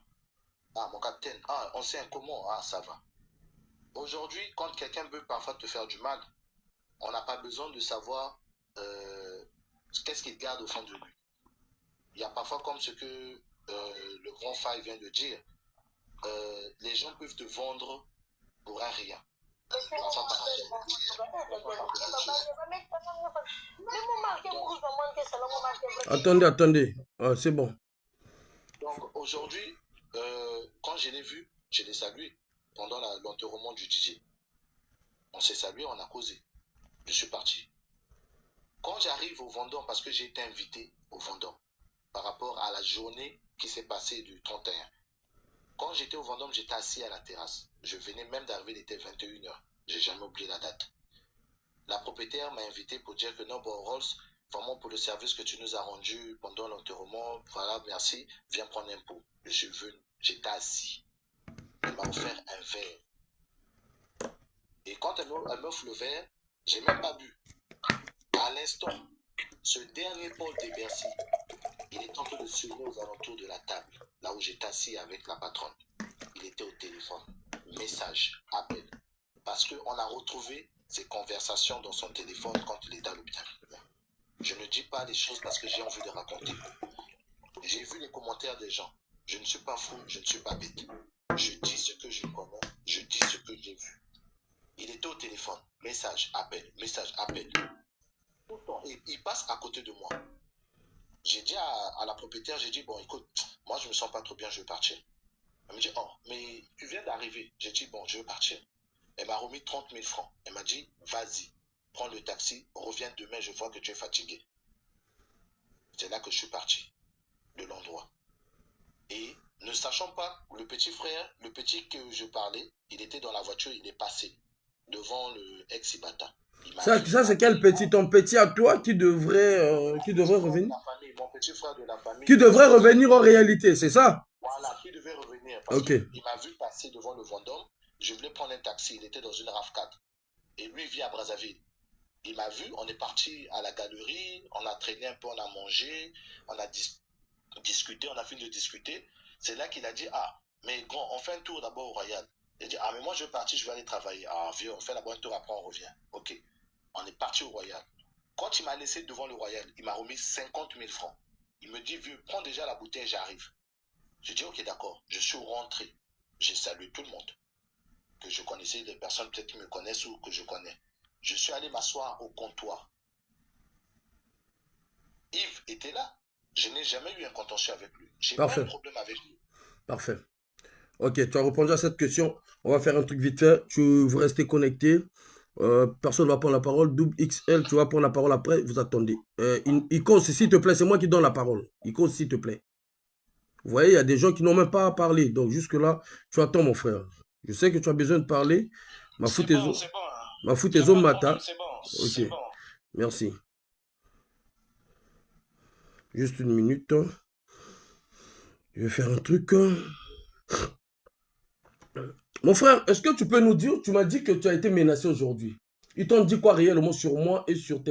Ah, mon capitaine, ah, on sait un comment, ah, ça va. Aujourd'hui, quand quelqu'un veut parfois te faire du mal, on n'a pas besoin de savoir qu'est-ce qu'il garde au fond de lui. Il y a parfois comme ce que le grand Faye vient de dire, les gens peuvent te vendre pour un rien. Attendez. Ah, c'est bon. Donc aujourd'hui, quand je l'ai vu, je l'ai salué pendant l'enterrement du DJ. On s'est salué, on a causé. Je suis parti. Quand j'arrive au Vendôme, parce que j'ai été invité au Vendôme, par rapport à la journée qui s'est passée du 31. Quand j'étais au Vendôme, j'étais assis à la terrasse. Je venais même d'arriver, il était 21h. J'ai jamais oublié la date. La propriétaire m'a invité pour dire que non, bon, Rolls, vraiment pour le service que tu nous as rendu pendant l'enterrement, voilà, merci, viens prendre un pot. Je suis venu, j'étais assis. Elle m'a offert un verre. Et quand elle m'offre le verre, j'ai même pas bu. À l'instant, ce dernier Paul de Bercy, il est en train de sonner aux alentours de la table, là où j'étais assis avec la patronne. Il était au téléphone. Message, appel. Parce qu'on a retrouvé ses conversations dans son téléphone quand il était à l'hôpital. Je ne dis pas les choses parce que j'ai envie de raconter. J'ai vu les commentaires des gens. Je ne suis pas fou, je ne suis pas bête. Je dis ce que je connais, je dis ce que j'ai vu. Il était au téléphone. Message, appel, message, appel. Tout le temps. Et il passe à côté de moi. J'ai dit à la propriétaire, j'ai dit, bon, écoute, moi, je me sens pas trop bien, je veux partir. Elle me dit, oh, mais tu viens d'arriver. J'ai dit, bon, je veux partir. Elle m'a remis 30 000 francs. Elle m'a dit, vas-y, prends le taxi, reviens demain, je vois que tu es fatigué. C'est là que je suis parti, de l'endroit. Et ne sachant pas, le petit frère, le petit que je parlais, il était dans la voiture, il est passé devant le ex-Ibata. Ça c'est quel petit? Ton petit à toi qui devrait revenir? Mon petit frère de la famille. Qui devrait revenir en réalité, c'est ça? Voilà, qui devait revenir. Parce qu'il m'a vu passer devant le Vendôme. Je voulais prendre un taxi, il était dans une RAV4. Et lui, il vit à Brazzaville. Il m'a vu, on est parti à la galerie, on a traîné un peu, on a mangé, on a discuté, on a fini de discuter. C'est là qu'il a dit, ah, mais grand, on fait un tour d'abord au Royal. Il a dit, ah, mais moi je vais partir, je vais aller travailler. Ah, vieux, on fait d'abord un tour, après on revient. Ok. On est parti au Royal. Quand il m'a laissé devant le Royal, il m'a remis 50 000 francs. Il me dit, vieux, prends déjà la bouteille, j'arrive. J'ai dit, ok, d'accord. Je suis rentré. J'ai salué tout le monde. Que je connaissais, des personnes peut-être qui me connaissent ou que je connais. Je suis allé m'asseoir au comptoir. Yves était là. Je n'ai jamais eu un contentieux avec lui. J'ai pas de problème avec lui. Parfait. Ok, tu as répondu à cette question. On va faire un truc vite fait. Tu vous restez connecté. Personne ne va prendre la parole. Double XL, tu vas prendre la parole après. Vous attendez. Icos, s'il te plaît, c'est moi qui donne la parole. Icos, s'il te plaît. Vous voyez, il y a des gens qui n'ont même pas à parler. Donc, jusque-là, tu attends, mon frère. Je sais que tu as besoin de parler. Ma fout tes hommes matin. C'est bon. Merci. Juste une minute. Je vais faire un truc. Mon frère, est-ce que tu peux nous dire, tu m'as dit que tu as été menacé aujourd'hui. Ils t'ont dit quoi réellement sur moi et sur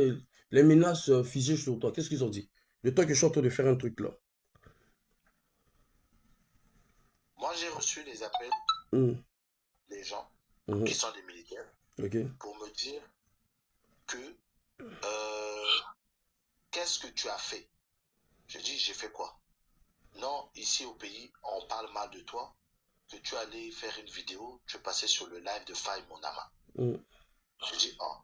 les menaces figées sur toi? Qu'est-ce qu'ils ont dit? Le temps que je suis en train de faire un truc là. Moi, j'ai reçu des appels des gens qui sont des militaires pour me dire que qu'est-ce que tu as fait? Je dis, j'ai fait quoi? Non, ici au pays, on parle mal de toi, que tu allais faire une vidéo, tu es passé sur le live de Faye Monama. Je dis, oh,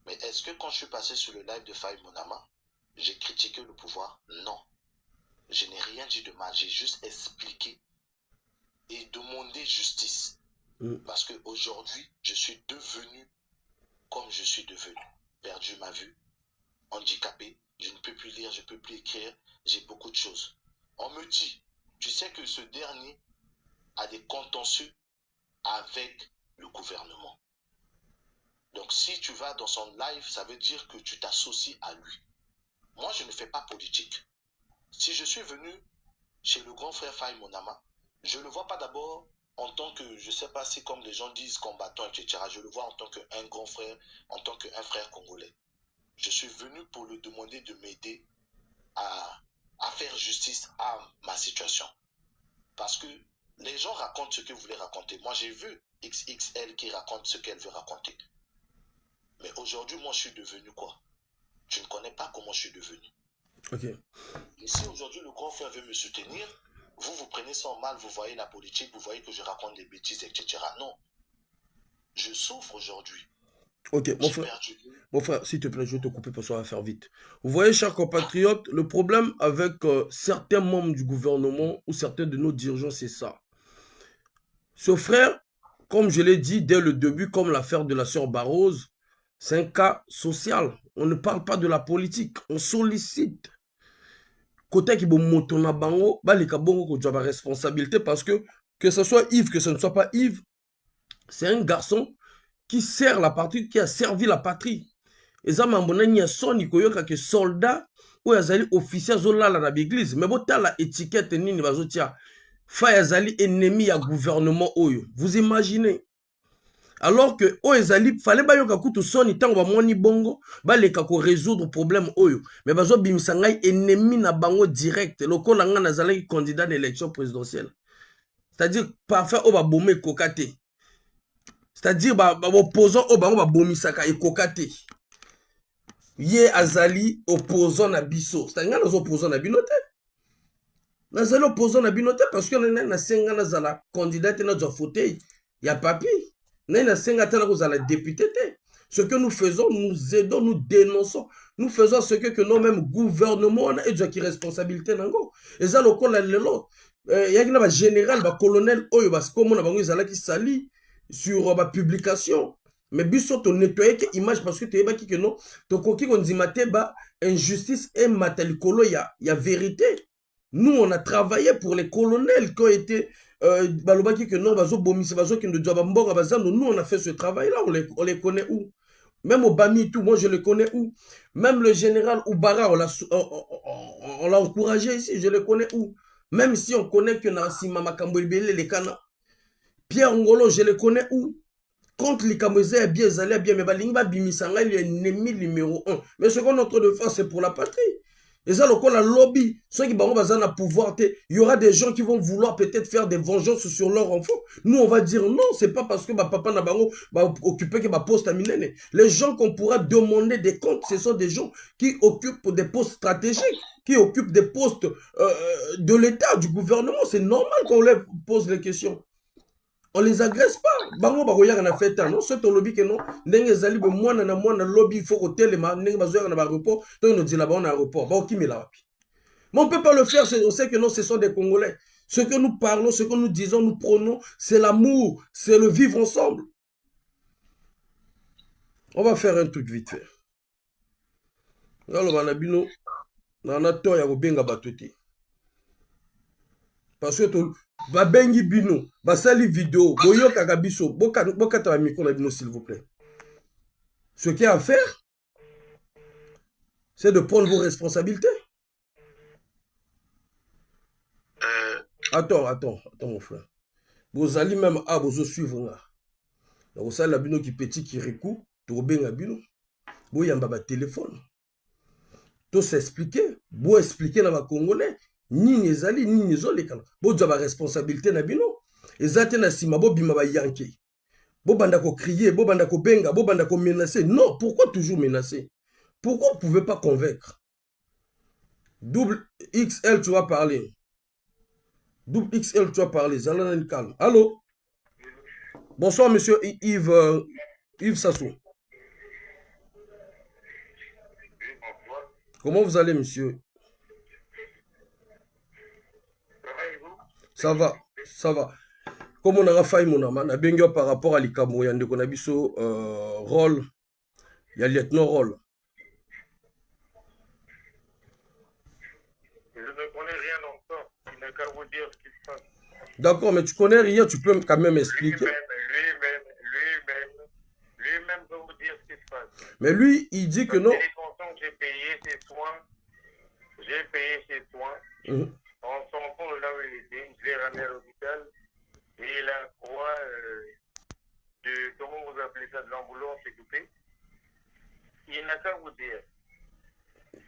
mais est-ce que quand je suis passé sur le live de Faye Monama, j'ai critiqué le pouvoir? Non. Je n'ai rien dit de mal, j'ai juste expliqué et demandé justice. Parce qu'aujourd'hui, je suis devenu comme je suis devenu. Perdu ma vue, handicapé, je ne peux plus lire, je ne peux plus écrire, j'ai beaucoup de choses. On me dit, tu sais que ce dernier a des contentieux avec le gouvernement. Donc si tu vas dans son live, ça veut dire que tu t'associes à lui. Moi, je ne fais pas politique. Si je suis venu chez le grand frère Faye Monama, je ne le vois pas d'abord en tant que, je ne sais pas si comme les gens disent combattant, etc. Je le vois en tant qu'un grand frère, en tant qu'un frère congolais. Je suis venu pour lui demander de m'aider à faire justice à ma situation. Parce que les gens racontent ce qu'ils voulaient raconter. Moi, j'ai vu XXL qui raconte ce qu'elle veut raconter. Mais aujourd'hui, moi, je suis devenu quoi? Tu ne connais pas comment je suis devenu. Ok. Et si aujourd'hui, le grand frère veut me soutenir, vous prenez ça en mal, vous voyez la politique, vous voyez que je raconte des bêtises, etc. Non. Je souffre aujourd'hui. Ok, mon frère, s'il te plaît, je vais te couper parce qu'on va faire vite. Vous voyez, chers compatriotes, le problème avec certains membres du gouvernement ou certains de nos dirigeants, c'est ça. Ce frère, comme je l'ai dit dès le début, comme l'affaire de la sœur Barrose, c'est un cas social. On ne parle pas de la politique, on sollicite. Côté qui bon motona bango, ba les kabongo ko joba responsabilité parce que ce soit Yves, que ce ne soit pas Yves, c'est un garçon qui sert la patrie, qui a servi la patrie. Et ça m'a monnaie soni koyoka que soldat ou azali officier zolala na l'église, mais bon la étiquette nini bazotia. Faye azali ennemi à gouvernement oyo. Vous imaginez? Alors que Oezali fallait ba yoka kutu soni tango ba moni bongo ba leka ko résoudre problème oyo mais bazo bimisa ngai ennemi na bango direct lokola nga nazalaki candidat d'élection présidentielle, c'est-à-dire parfait o ba bomé kokate, c'est-à-dire ba opposant o bango ba bomisaka e kokate ye azali opposant na biso, c'est-à-dire nga nazo opposant na binote nazali opposant na binote parce que na senga nazala candidat na zo fauteuil ya papier. Ce que nous faisons, nous aidons, nous dénonçons. Nous faisons ce que nos-mêmes gouvernements ont et qui responsabilité. Et ça, le col il y a un général, un colonel, comme on a qui sali sur la publication. Mais biso to nettoyer que image parce que tu es baki que non, to koki on dit mateba injustice et matalikolo il y a vérité. Nous on a travaillé pour les colonels qui ont été balobaki que non bazo bomisi bazo qui ne doit mbonga bazando. Nous on a fait ce travail là, on les connaît où? Même au Bami tout, moi je les connais où? Même le général Oubara on l'a encouragé ici, je le connais où? Même si on connaît que Nassima Makambo les Kana, Pierre Ngolo je le connais où? Contre les Kamouezé bien Zalé bien mais Balingba Bimisanga il est ennemi numéro 1. Mais ce qu'on est en train de faire c'est pour la patrie. Et ça, le la lobby, ceux qui vont avoir un pouvoir, il y aura des gens qui vont vouloir peut-être faire des vengeances sur leurs enfants. Nous, on va dire non, c'est pas parce que papa n'a pas occupé que ma poste à Milène. Les gens qu'on pourra demander des comptes, ce sont des gens qui occupent des postes stratégiques, qui occupent des postes de l'État, du gouvernement. C'est normal qu'on leur pose les questions. On les agresse pas. Bango bagoya na fait non c'est ton lobby que non ndenge zali be mwana na mwana lobby il faut hotel ma ndenge bazoya na aéroport donc nous dit là-bas on a aéroport ba okimela wapi. Mais on peut pas le faire, on sait que non ce sont des Congolais. Ce que nous parlons, ce que nous disons, nous prenons, c'est l'amour, c'est le vivre ensemble. On va faire un truc vite fait. Ngalo banabino na na to ya kobenga batuti. Parce que babengi bino, basali vidéo, boyo kakabiso, bokata micro na bino s'il vous plaît. Ce qu'il y a à faire, c'est de prendre vos responsabilités. Attends, mon frère. Vous allez même à vous suivre. Vous allez à bino qui petit qui recou, tout bien à bino. Vous y avez un téléphone. Tout s'expliquer. Vous expliquer dans les Congolais. Ni nezali, ni nezoli. Vous avez responsabilité na bino. Ezate na sima, vous bima ba yanké. Vous banda ko crier, vous banda ko benga, vous banda ko menacer. Non, pourquoi toujours menacer? Pourquoi vous ne pouvez pas convaincre? Double XL, tu vas parler. Double XL, tu vas parler. Zalana calme. Allô? Bonsoir, monsieur Yves, Yves Sassou. Comment vous allez, monsieur? Ça va, ça va. Comme on a fait mon amant, on a bien par rapport à l'Ikamo, il y a un abisso rôle, il y a lieutenant rôle. Je ne connais rien encore. Il n'a qu'à vous dire ce qui se passe. D'accord, mais tu connais rien, tu peux quand même expliquer. Lui-même peut vous dire ce qui se passe. Mais lui, il dit que non. Les fonctions que j'ai payées, ses soins, j'ai payé ses soins. En son compte, là où il était, je l'ai ramené à l'hôpital. Et il a quoi de, comment vous appelez ça, de l'ambulance écoutez. Il n'a qu'à vous dire.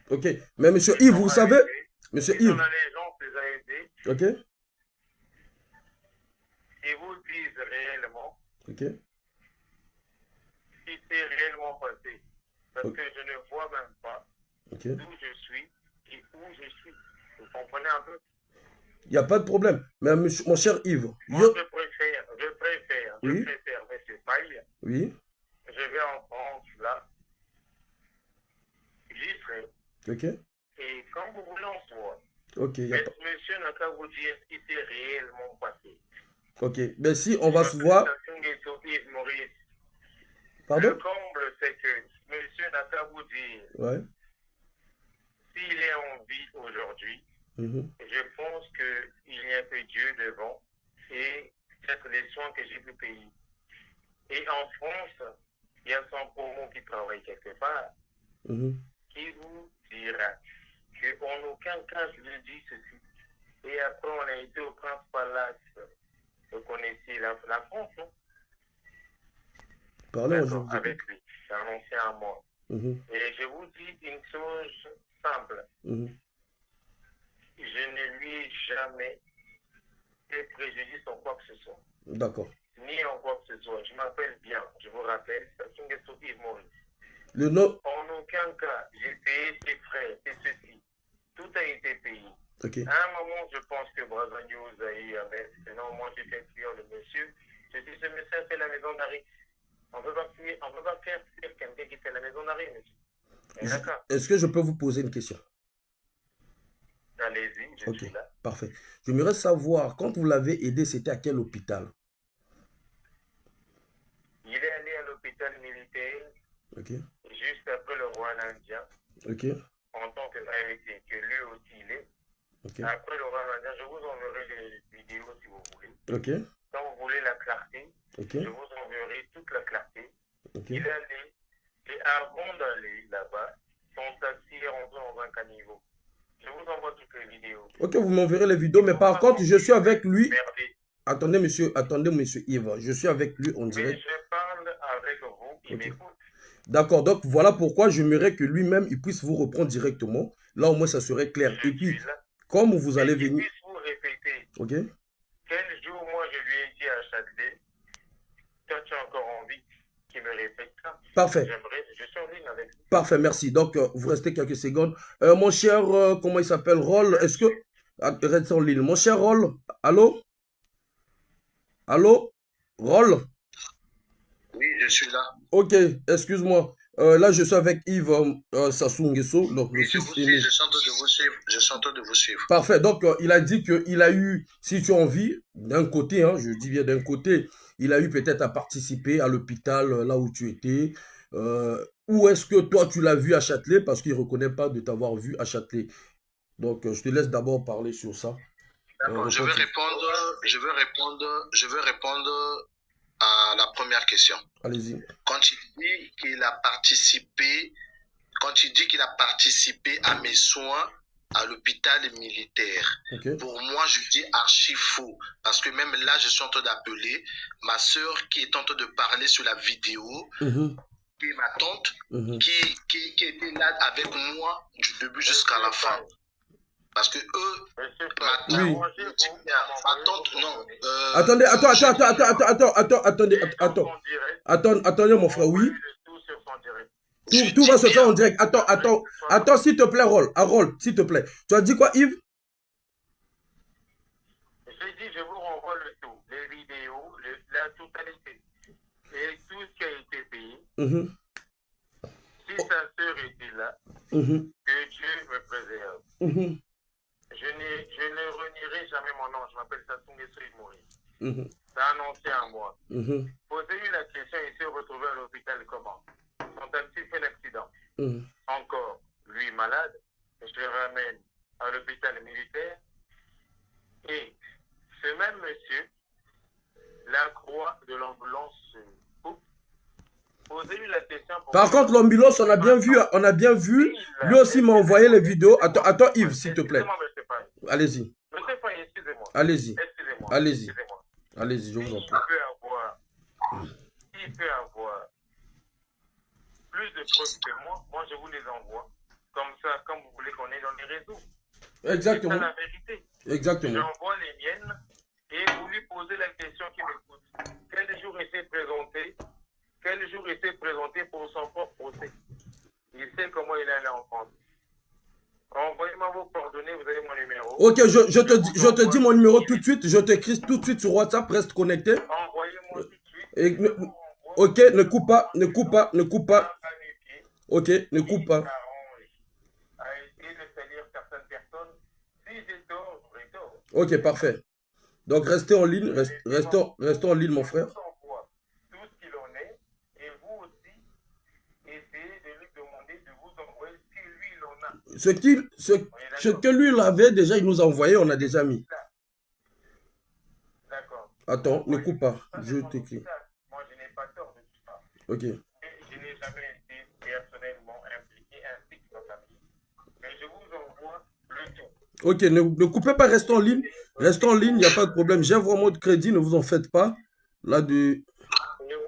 Ok, mais monsieur Yves, vous savez, monsieur Yves. Les gens les a aidés. Ok. Ils vous disent réellement. Ok. Si c'est réellement passé. Parce que je ne vois même pas d'où je suis et où je suis. Vous comprenez un peu? Il n'y a pas de problème. Mais monsieur, mon cher Yves. Moi, je préfère, monsieur Paille. Oui. Je vais en France, là. J'y serai. Ok. Et quand vous voulez, on se voit. Ok. Mais monsieur n'a qu'à vous dire ce qui s'est réellement passé. Ok. Mais si on va se voir. Pardon? Le comble, c'est que monsieur n'a qu'à vous dire. Ouais. S'il est en vie aujourd'hui, je pense qu'il n'y a que Dieu devant et peut-être les soins que j'ai pu payer. Et en France, il y a son promo qui travaille quelque part qui vous dira qu'en aucun cas je lui dis ceci. Et après, on a été au Prince Palace. Vous connaissez la France, non? Parlons avec lui. C'est un ancien à moi. Et je vous dis une chose simple. Je ne lui ai jamais fait préjudice en quoi que ce soit. D'accord. Ni en quoi que ce soit. Je m'appelle bien, je vous rappelle, Sassou Nguesso Yves Maurice. Le nom. En aucun cas, j'ai payé ses frais, c'est ceci. Tout a été payé. Okay. À un moment, je pense que Brazza News a eu un mail. Sinon, moi, j'ai fait fuir le monsieur. Je dis, ce monsieur a fait la maison d'arrêt. On ne peut pas faire fuir quelqu'un qui fait la maison d'arrêt, monsieur. D'accord. Est-ce que je peux vous poser une question? Allez-y, je suis là. Parfait. J'aimerais savoir, quand vous l'avez aidé, c'était à quel hôpital? Il est allé à l'hôpital militaire. Juste après le Rwanda indien. En tant que lui aussi il est. Après le Rwanda indien, je vous enverrai les vidéos si vous voulez. Quand vous voulez la clarté, je vous enverrai toute la clarté. Il est allé, et avant d'aller là-bas, son taxi est rentré dans un caniveau. Je vous envoie toutes les vidéos. Ok, vous m'enverrez les vidéos, mais par contre, je suis avec lui. Attendez, monsieur Yves, je suis avec lui, on dirait. Mais je parle avec vous, il m'écoute. D'accord, donc voilà pourquoi j'aimerais que lui-même, il puisse vous reprendre directement. Là, au moins, ça serait clair. Et puis, comme vous allez venir... puisse vous répéter. Quel jour, moi, je lui ai dit à Châtelet, toi, tu as encore envie qu'il me répète ça. Parfait. Je suis en ligne avec lui. Parfait, merci. Donc, vous restez quelques secondes. Mon cher, comment il s'appelle, Roll, est-ce que... Reste en ligne. Mon cher Roll, allô? Allô? Roll? Oui, je suis là. Ok, excuse-moi. Là, je suis avec Yves Sassou Nguesso. Oui, je suis en train de vous suivre. Je suis en train de vous suivre. Parfait. Donc, il a dit qu'il a eu, si tu as envie, d'un côté, hein, je dis bien d'un côté, il a eu peut-être à participer à l'hôpital là où tu étais. Ou est-ce que toi, tu l'as vu à Châtelet? Parce qu'il ne reconnaît pas de t'avoir vu à Châtelet. Donc, je te laisse d'abord parler sur ça. D'accord, je veux répondre à la première question. Allez-y. Quand il dit qu'il a participé quand il dit qu'il a participé à mes soins à l'hôpital militaire. Pour moi, je dis archi faux. Parce que même là, je suis en train d'appeler ma soeur qui est en train de parler sur la vidéo. Et ma tante qui était là avec moi du début jusqu'à la fin. Parce que eux, ma tante, non. Attendez, attendez, mon frère, oui. Tout va se faire en direct. Attends, s'il te plaît, Harold, s'il te plaît. Tu as dit quoi, Yves? J'ai dit, je vous renvoie le tout, les vidéos, la totalité, et tout ce qui a été payé. Si sa sœur était là, que Dieu me préserve. Je ne renierai jamais mon nom. Je m'appelle Sassou Maurice. C'est un ancien à moi. Posez-lui la question, il s'est retrouvé à l'hôpital comment? Son taxi fait l'accident. Encore, lui malade, je le ramène à l'hôpital militaire. Et ce même monsieur, la croix de l'ambulance se coupe. Posez-lui la question. Par contre, l'ambulance, on a bien vu. Lui aussi m'a envoyé les vidéos. Attends, Yves, s'il te plaît. Allez-y. Monsieur Faye, excusez-moi. Allez-y. Excusez-moi. Allez-y. Allez-y, je vous en prie. Il peut avoir plus de preuves que moi je vous les envoie. Comme ça, comme vous voulez qu'on est dans les réseaux. Exactement. C'est ça la vérité. Exactement. J'envoie les miennes et vous lui posez la question qui m'écoute. Quel jour il s'est présenté? Quel jour il s'est présenté pour son propre procès? Il sait comment il est allé en France. Envoyez-moi vos coordonnées, vous avez mon numéro. Ok, je te dis mon numéro tout de suite. Je t'écris tout de suite sur WhatsApp, reste connecté. Envoyez-moi tout de suite. Et ok, ne coupe pas. Ok, ne coupe pas. À essayer de salir certaines personnes. Si j'ai tort, j'aurai tort. Ok, parfait. Donc restez en ligne, restons en ligne, mon frère. Tout ce qu'il en est, et vous aussi, essayez de lui demander de vous envoyer ce que lui il en a. Ce que lui il avait déjà, il nous a envoyé, on a déjà mis. D'accord. Attends, ne coupe pas, je t'écris. Moi, je n'ai pas tort de tout ça. Ok. Je n'ai jamais été personnellement impliqué ainsi que ma famille. Mais je vous envoie le tout. Ok, ne coupez pas, restons en ligne. Restons en ligne, il n'y a pas de problème. J'ai vraiment de crédit, ne vous en faites pas. Là, Ne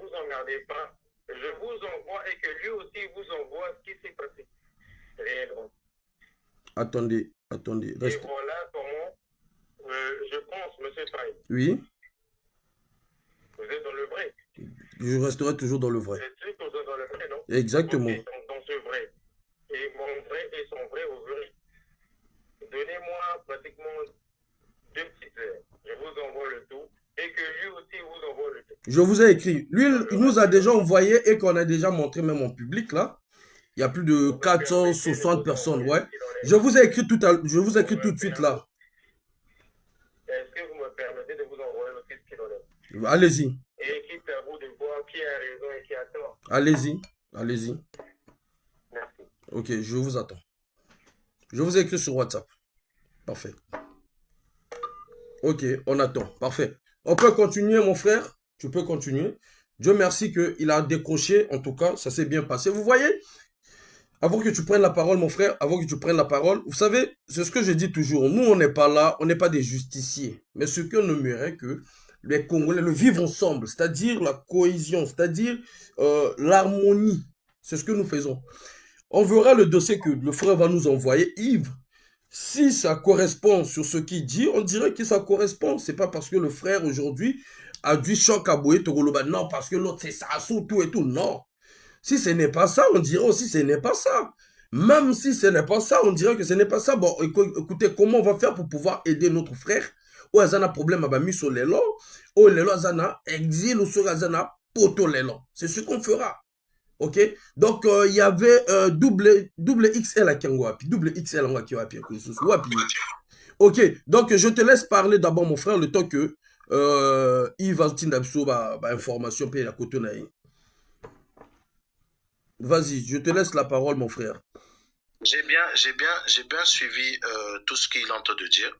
vous emmerdez pas. Je vous envoie et que lui aussi vous envoie ce qui s'est passé. Réellement. Attendez. Et voilà comment je pense, monsieur Faye. Oui. Vous êtes dans le vrai. Je resterai toujours dans le vrai. Vous êtes sûr que vous êtes dans le vrai, non? Exactement. Okay, dans ce vrai. Et mon vrai et son vrai au vrai. Donnez-moi pratiquement 2 petites heures. Je vous envoie le tout. Et que lui aussi vous envoie le tout. Je vous ai écrit. Lui, il nous a déjà envoyé et qu'on a déjà montré même en public là. Il y a plus de 460 personnes, ouais. Je vous ai écrit tout de suite là. Est-ce que vous me permettez de vous envoyer aussi ce qu'il en est? Allez-y. Et quitte à vous de voir qui a raison et qui a tort. Allez-y. Merci. Ok, je vous attends. Je vous ai écrit sur WhatsApp. Parfait. Ok, on attend. Parfait. On peut continuer, mon frère. Tu peux continuer. Dieu merci qu'il a décroché. En tout cas, ça s'est bien passé. Vous voyez, avant que tu prennes la parole, mon frère, vous savez, c'est ce que je dis toujours. Nous, on n'est pas là, on n'est pas des justiciers. Mais ce qu'on aimerait que les Congolais le vivent ensemble, c'est-à-dire la cohésion, c'est-à-dire l'harmonie. C'est ce que nous faisons. On verra le dossier que le frère va nous envoyer, Yves. Si ça correspond sur ce qu'il dit, on dirait que ça correspond. C'est pas parce que le frère aujourd'hui a dit choc à bouer Togoloba. Non, parce que l'autre c'est ça, tout et tout. Non. Si ce n'est pas ça, on dirait aussi ce n'est pas ça. Même si ce n'est pas ça, on dirait que ce n'est pas ça. Bon, écoutez, comment on va faire pour pouvoir aider notre frère? Ou il y a un problème à mis sur les lots, ou les lots, il y a un exil, ou sur un poto les lots. C'est ce qu'on fera. Ok? Donc, il y avait double XL à Kiangwapi. Double XL à Kiangwapi. Ok, donc je te laisse parler d'abord, mon frère, le temps que Yves va te information puis la côté. Vas-y, je te laisse la parole, mon frère. J'ai bien suivi tout ce qu'il est en train de dire.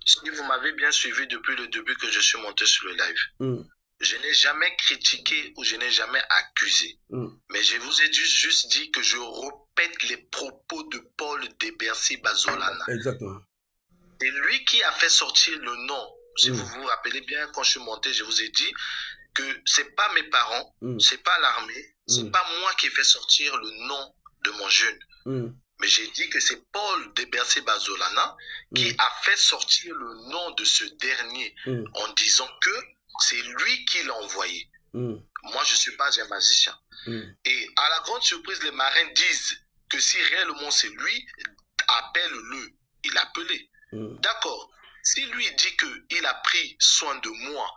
Si vous m'avez bien suivi depuis le début que je suis monté sur le live, Je n'ai jamais critiqué ou je n'ai jamais accusé. Mais je vous ai juste dit que je répète les propos de Paul Debercy Bazolana. Exactement. C'est lui qui a fait sortir le nom. Si vous vous rappelez bien, quand je suis monté, je vous ai dit que c'est pas mes parents, c'est pas l'armée, c'est pas moi qui ai fait sortir le nom de mon jeune. Mais j'ai dit que c'est Paul Debercy Bazolana qui a fait sortir le nom de ce dernier en disant que c'est lui qui l'a envoyé. Moi, je ne suis pas un magicien. Et à la grande surprise, les marins disent que si réellement c'est lui, appelle-le. Il a appelé. D'accord. Si lui dit qu'il a pris soin de moi,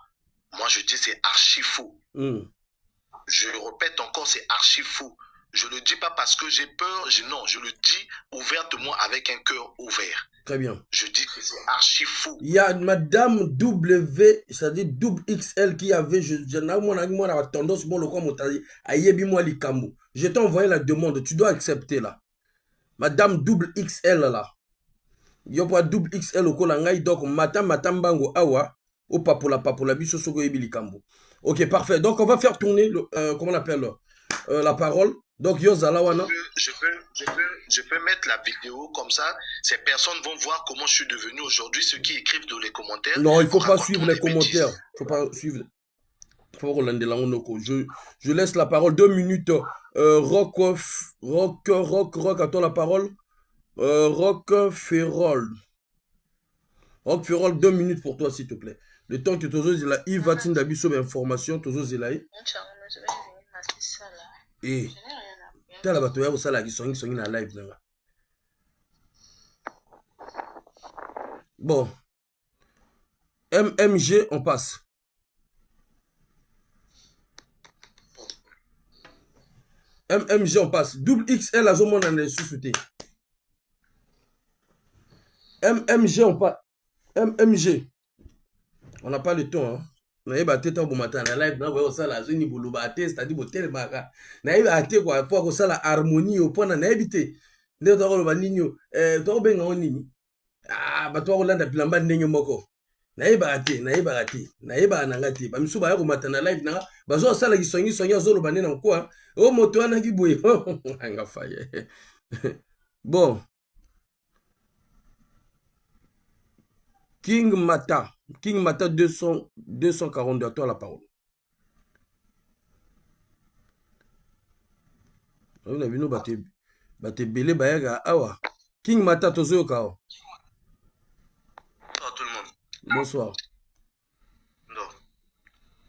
moi je dis c'est archi faux. Je le répète encore, c'est archi faux. Je ne le dis pas parce que j'ai peur, non, je le dis ouvertement avec un cœur ouvert. Très bien. Je dis que c'est archi faux. Il y a Madame W, c'est-à-dire double XL qui avait, je tendance, je t'ai envoyé la demande, tu dois accepter là. Madame double XL là. Yo pas double XL au kolangai donc matam bango awa au papola biso soko ebili kambo. OK, parfait. Donc on va faire tourner le comment on appelle la parole. Donc yo zalawana. Je peux mettre la vidéo comme ça, ces personnes vont voir comment je suis devenu aujourd'hui, ceux qui écrivent dans les commentaires. Non, il faut pas suivre les commentaires. Il faut pas suivre. Je laisse la parole 2 minutes. Rock, attends la parole. Rock Ferrol. Rock Ferrol, 2 minutes pour toi, s'il te plaît. Le temps que tu as là, il va t'en donner des informations, tu as là. Et tu as la bataille au salaire qui sont dans la live. Bon. MMG, on passe. MMG, on passe. Double XL, à ce moment, on est sous-souté. MMG, on passe. MMG. On n'a pas le temps. Hein. On a battu au matin. La live, on a la zone de battu, c'est-à-dire que tel baka. On a battu quoi pour que la harmonie au point on a évité. Ne doit pas le nino. Toi ben on nini. Ah, bah toi on l'a d'appeler n'engue moko. Na battu. Na nangati. Ba misuba yako matin na live na. Bazo sala gisongi zolo bane na quoi. Oh moto ana kiboye. Anga faye. Bon. King Mata 242, à toi la parole. On a vu nous battre belé bayaga awa. King Mata tozo kao. Bonsoir tout le monde. Bonsoir. Non.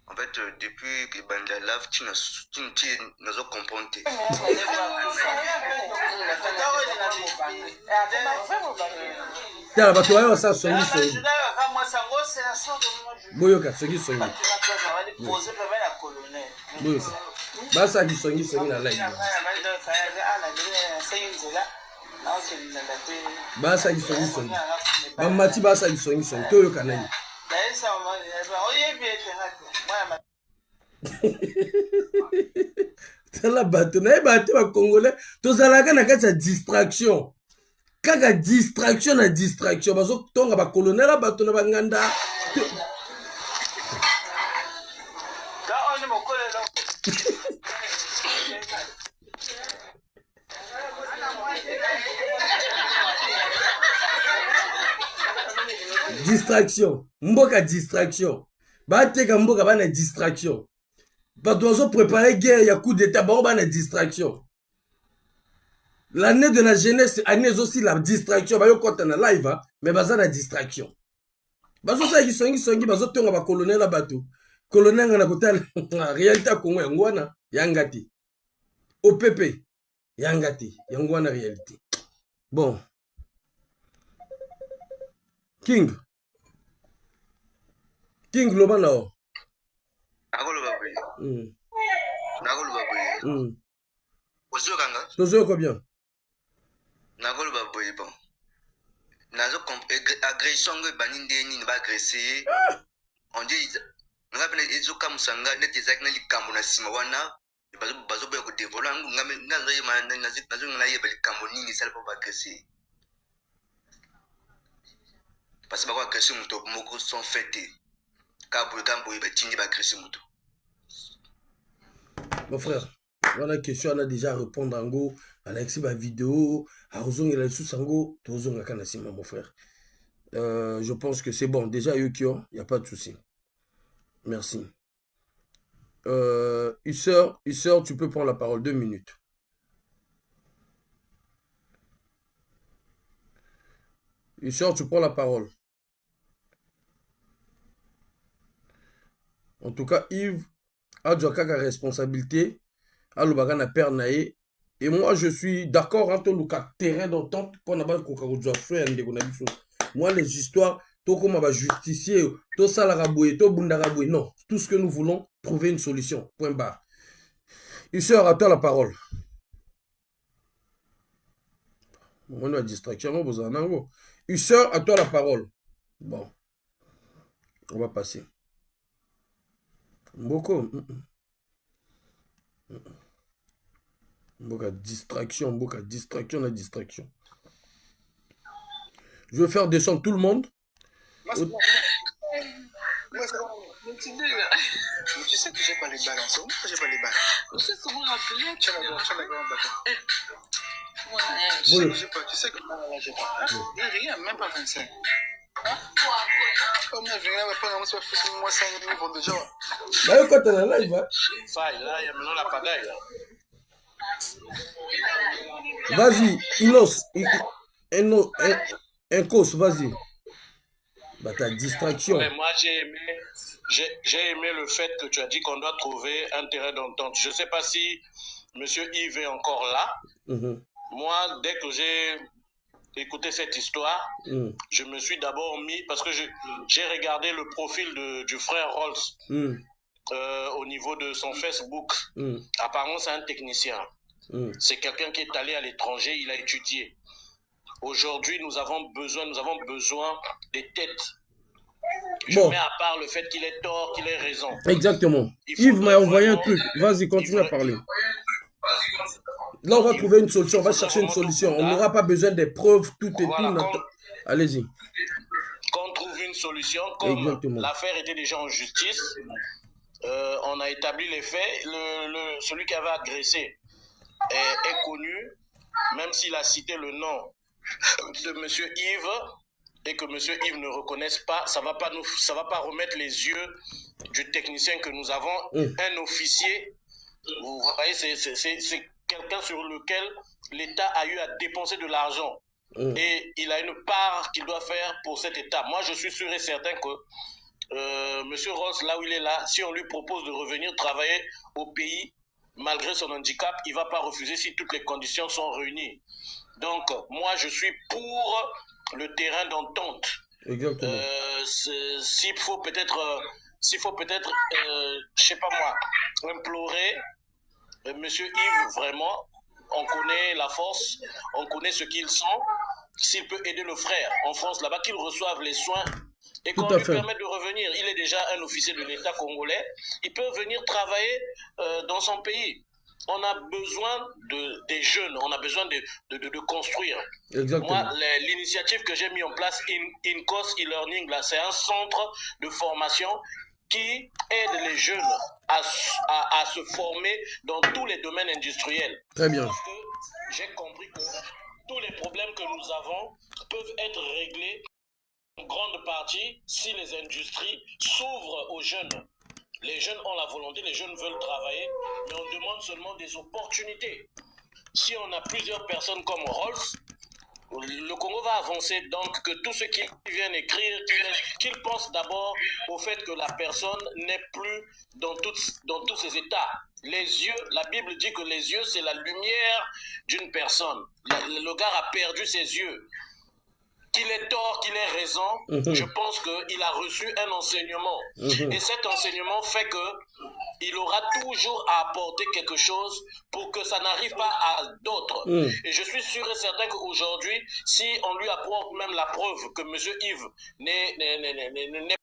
En fait, depuis que Banda Lave, tu n'as pas compris. Tiens, bah toi, ça sonne. Boyoka, ce qui sonne. Boyoka. Bah ça qui sonne la live. Bah ça qui sonne. Bah mati bah ça qui sonne. Toyoka nani. Tala bato na bato ba congolais tozalaka na kati ya distraction. Kaka distraction na distraction bazo tonga ba colonel bato na banganda. Distraction, mboka distraction. Bateka mboka bana distraction. Bato préparer guerre ya coup d'état bana distraction. L'année de la jeunesse, année aussi la distraction. Bayo kota na live, hein, mais baza na distraction. Bazo sa ki songi bazo tonga ba colonel la bato. Colonel na kota réalité Congo yangwana yangati. OPP yangati yangwana réalité. Bon. King Lobana. Tozo combien? Nagolo baboye bon. Nazo agression ngo baninde ni ba agresser. On dit ngapena ezoka musanga nete zakna likambo na sima wana bazo boya ko dévoiler ngame nazo yema nazo ngala yeba likambo nini sala pa ba agresser. Parce que ba agresser muto moko sont fêtés. Kambo ba tingi ba agresser muto. Mon frère, on a une question, on a déjà à répondre en go. On a écrit ma vidéo. À Ozon, il a sous sango. Ozon, mon frère. Je pense que c'est bon. Déjà, il n'y a pas de souci. Merci. Husseur, tu peux prendre la parole 2 minutes. Husseur, tu prends la parole. En tout cas, Yves a la responsabilité. A l'obagana père naé. Et moi, je suis d'accord entre le terrain d'entente pour n'avoir qu'au frère. Moi, les histoires, tout comme on va justifier, tout ça la raboué, tout bundaraboué. Non, tout ce que nous voulons, trouver une solution. Point barre. Husseur, à toi la parole. On a distraction, vous en avez. Husseur, à toi la parole. Bon. On va passer. Beaucoup. Beaucoup de distraction, la distraction. Je vais faire descendre tout le monde. Tu sais que j'ai pas les balles en ce moment. J'ai pas les balles. Tu sais comment rappeler? Tu sais que j'ai pas. Rien, même pas 25. Comme je viens pas dans moi 5 minutes déjà. Là, quand t'es là, il va. Ça, là, il y a maintenant la pagaille. Vas-y, Inos. Un cause, vas-y. Bah, ta distraction. Ouais, moi, j'ai aimé le fait que tu as dit qu'on doit trouver un terrain d'entente. Je ne sais pas si M. Yves est encore là. Moi, dès que j'ai écouté cette histoire, je me suis d'abord mis, parce que j'ai regardé le profil du frère Rolls au niveau de son Facebook. Apparemment, c'est un technicien. C'est quelqu'un qui est allé à l'étranger, il a étudié. Aujourd'hui, nous avons besoin des têtes. Je mets à part le fait qu'il ait tort, qu'il ait raison. Exactement. Yves m'a envoyé un truc. Vas-y, continue à parler. Là, on va trouver une solution. On va chercher une solution. On n'aura pas besoin des preuves, tout et tout. Allez-y. Qu'on trouve une solution. Comme l'affaire était déjà en justice, on a établi les faits. Celui qui avait agressé est connu, même s'il a cité le nom de M. Yves et que M. Yves ne reconnaisse pas, ça va pas remettre les yeux du technicien que nous avons. Un officier, vous voyez, c'est quelqu'un sur lequel l'État a eu à dépenser de l'argent. Et il a une part qu'il doit faire pour cet État. Moi, je suis sûr et certain que M. Ross, là où il est là, si on lui propose de revenir travailler au pays, malgré son handicap, il ne va pas refuser si toutes les conditions sont réunies. Donc, moi, je suis pour le terrain d'entente. Exactement. S'il faut peut-être, je sais pas moi, implorer Monsieur Yves, vraiment, on connaît la force, on connaît ce qu'il sent. S'il peut aider le frère en France, là-bas, qu'il reçoive les soins et qu'on lui permette de revenir. Il est déjà un officier de l'État congolais. Il peut venir travailler dans son pays. On a besoin des jeunes, on a besoin de construire. Exactement. Moi, l'initiative que j'ai mis en place, INCOS e-learning, là, c'est un centre de formation qui aide les jeunes à se former dans tous les domaines industriels. Très bien. Parce que j'ai compris que tous les problèmes que nous avons peuvent être réglés en grande partie si les industries s'ouvrent aux jeunes. Les jeunes ont la volonté, les jeunes veulent travailler, mais on demande seulement des opportunités. Si on a plusieurs personnes comme Rolls, le Congo va avancer. Donc que tous ceux qui viennent écrire, qu'ils pensent d'abord au fait que la personne n'est plus dans tous ses états. Les yeux, la Bible dit que les yeux, c'est la lumière d'une personne. Le gars a perdu ses yeux. Qu'il ait tort, qu'il ait raison, je pense qu'il a reçu un enseignement. Et cet enseignement fait qu'il aura toujours à apporter quelque chose pour que ça n'arrive pas à d'autres. Et je suis sûr et certain qu'aujourd'hui, si on lui apporte même la preuve que M. Yves n'est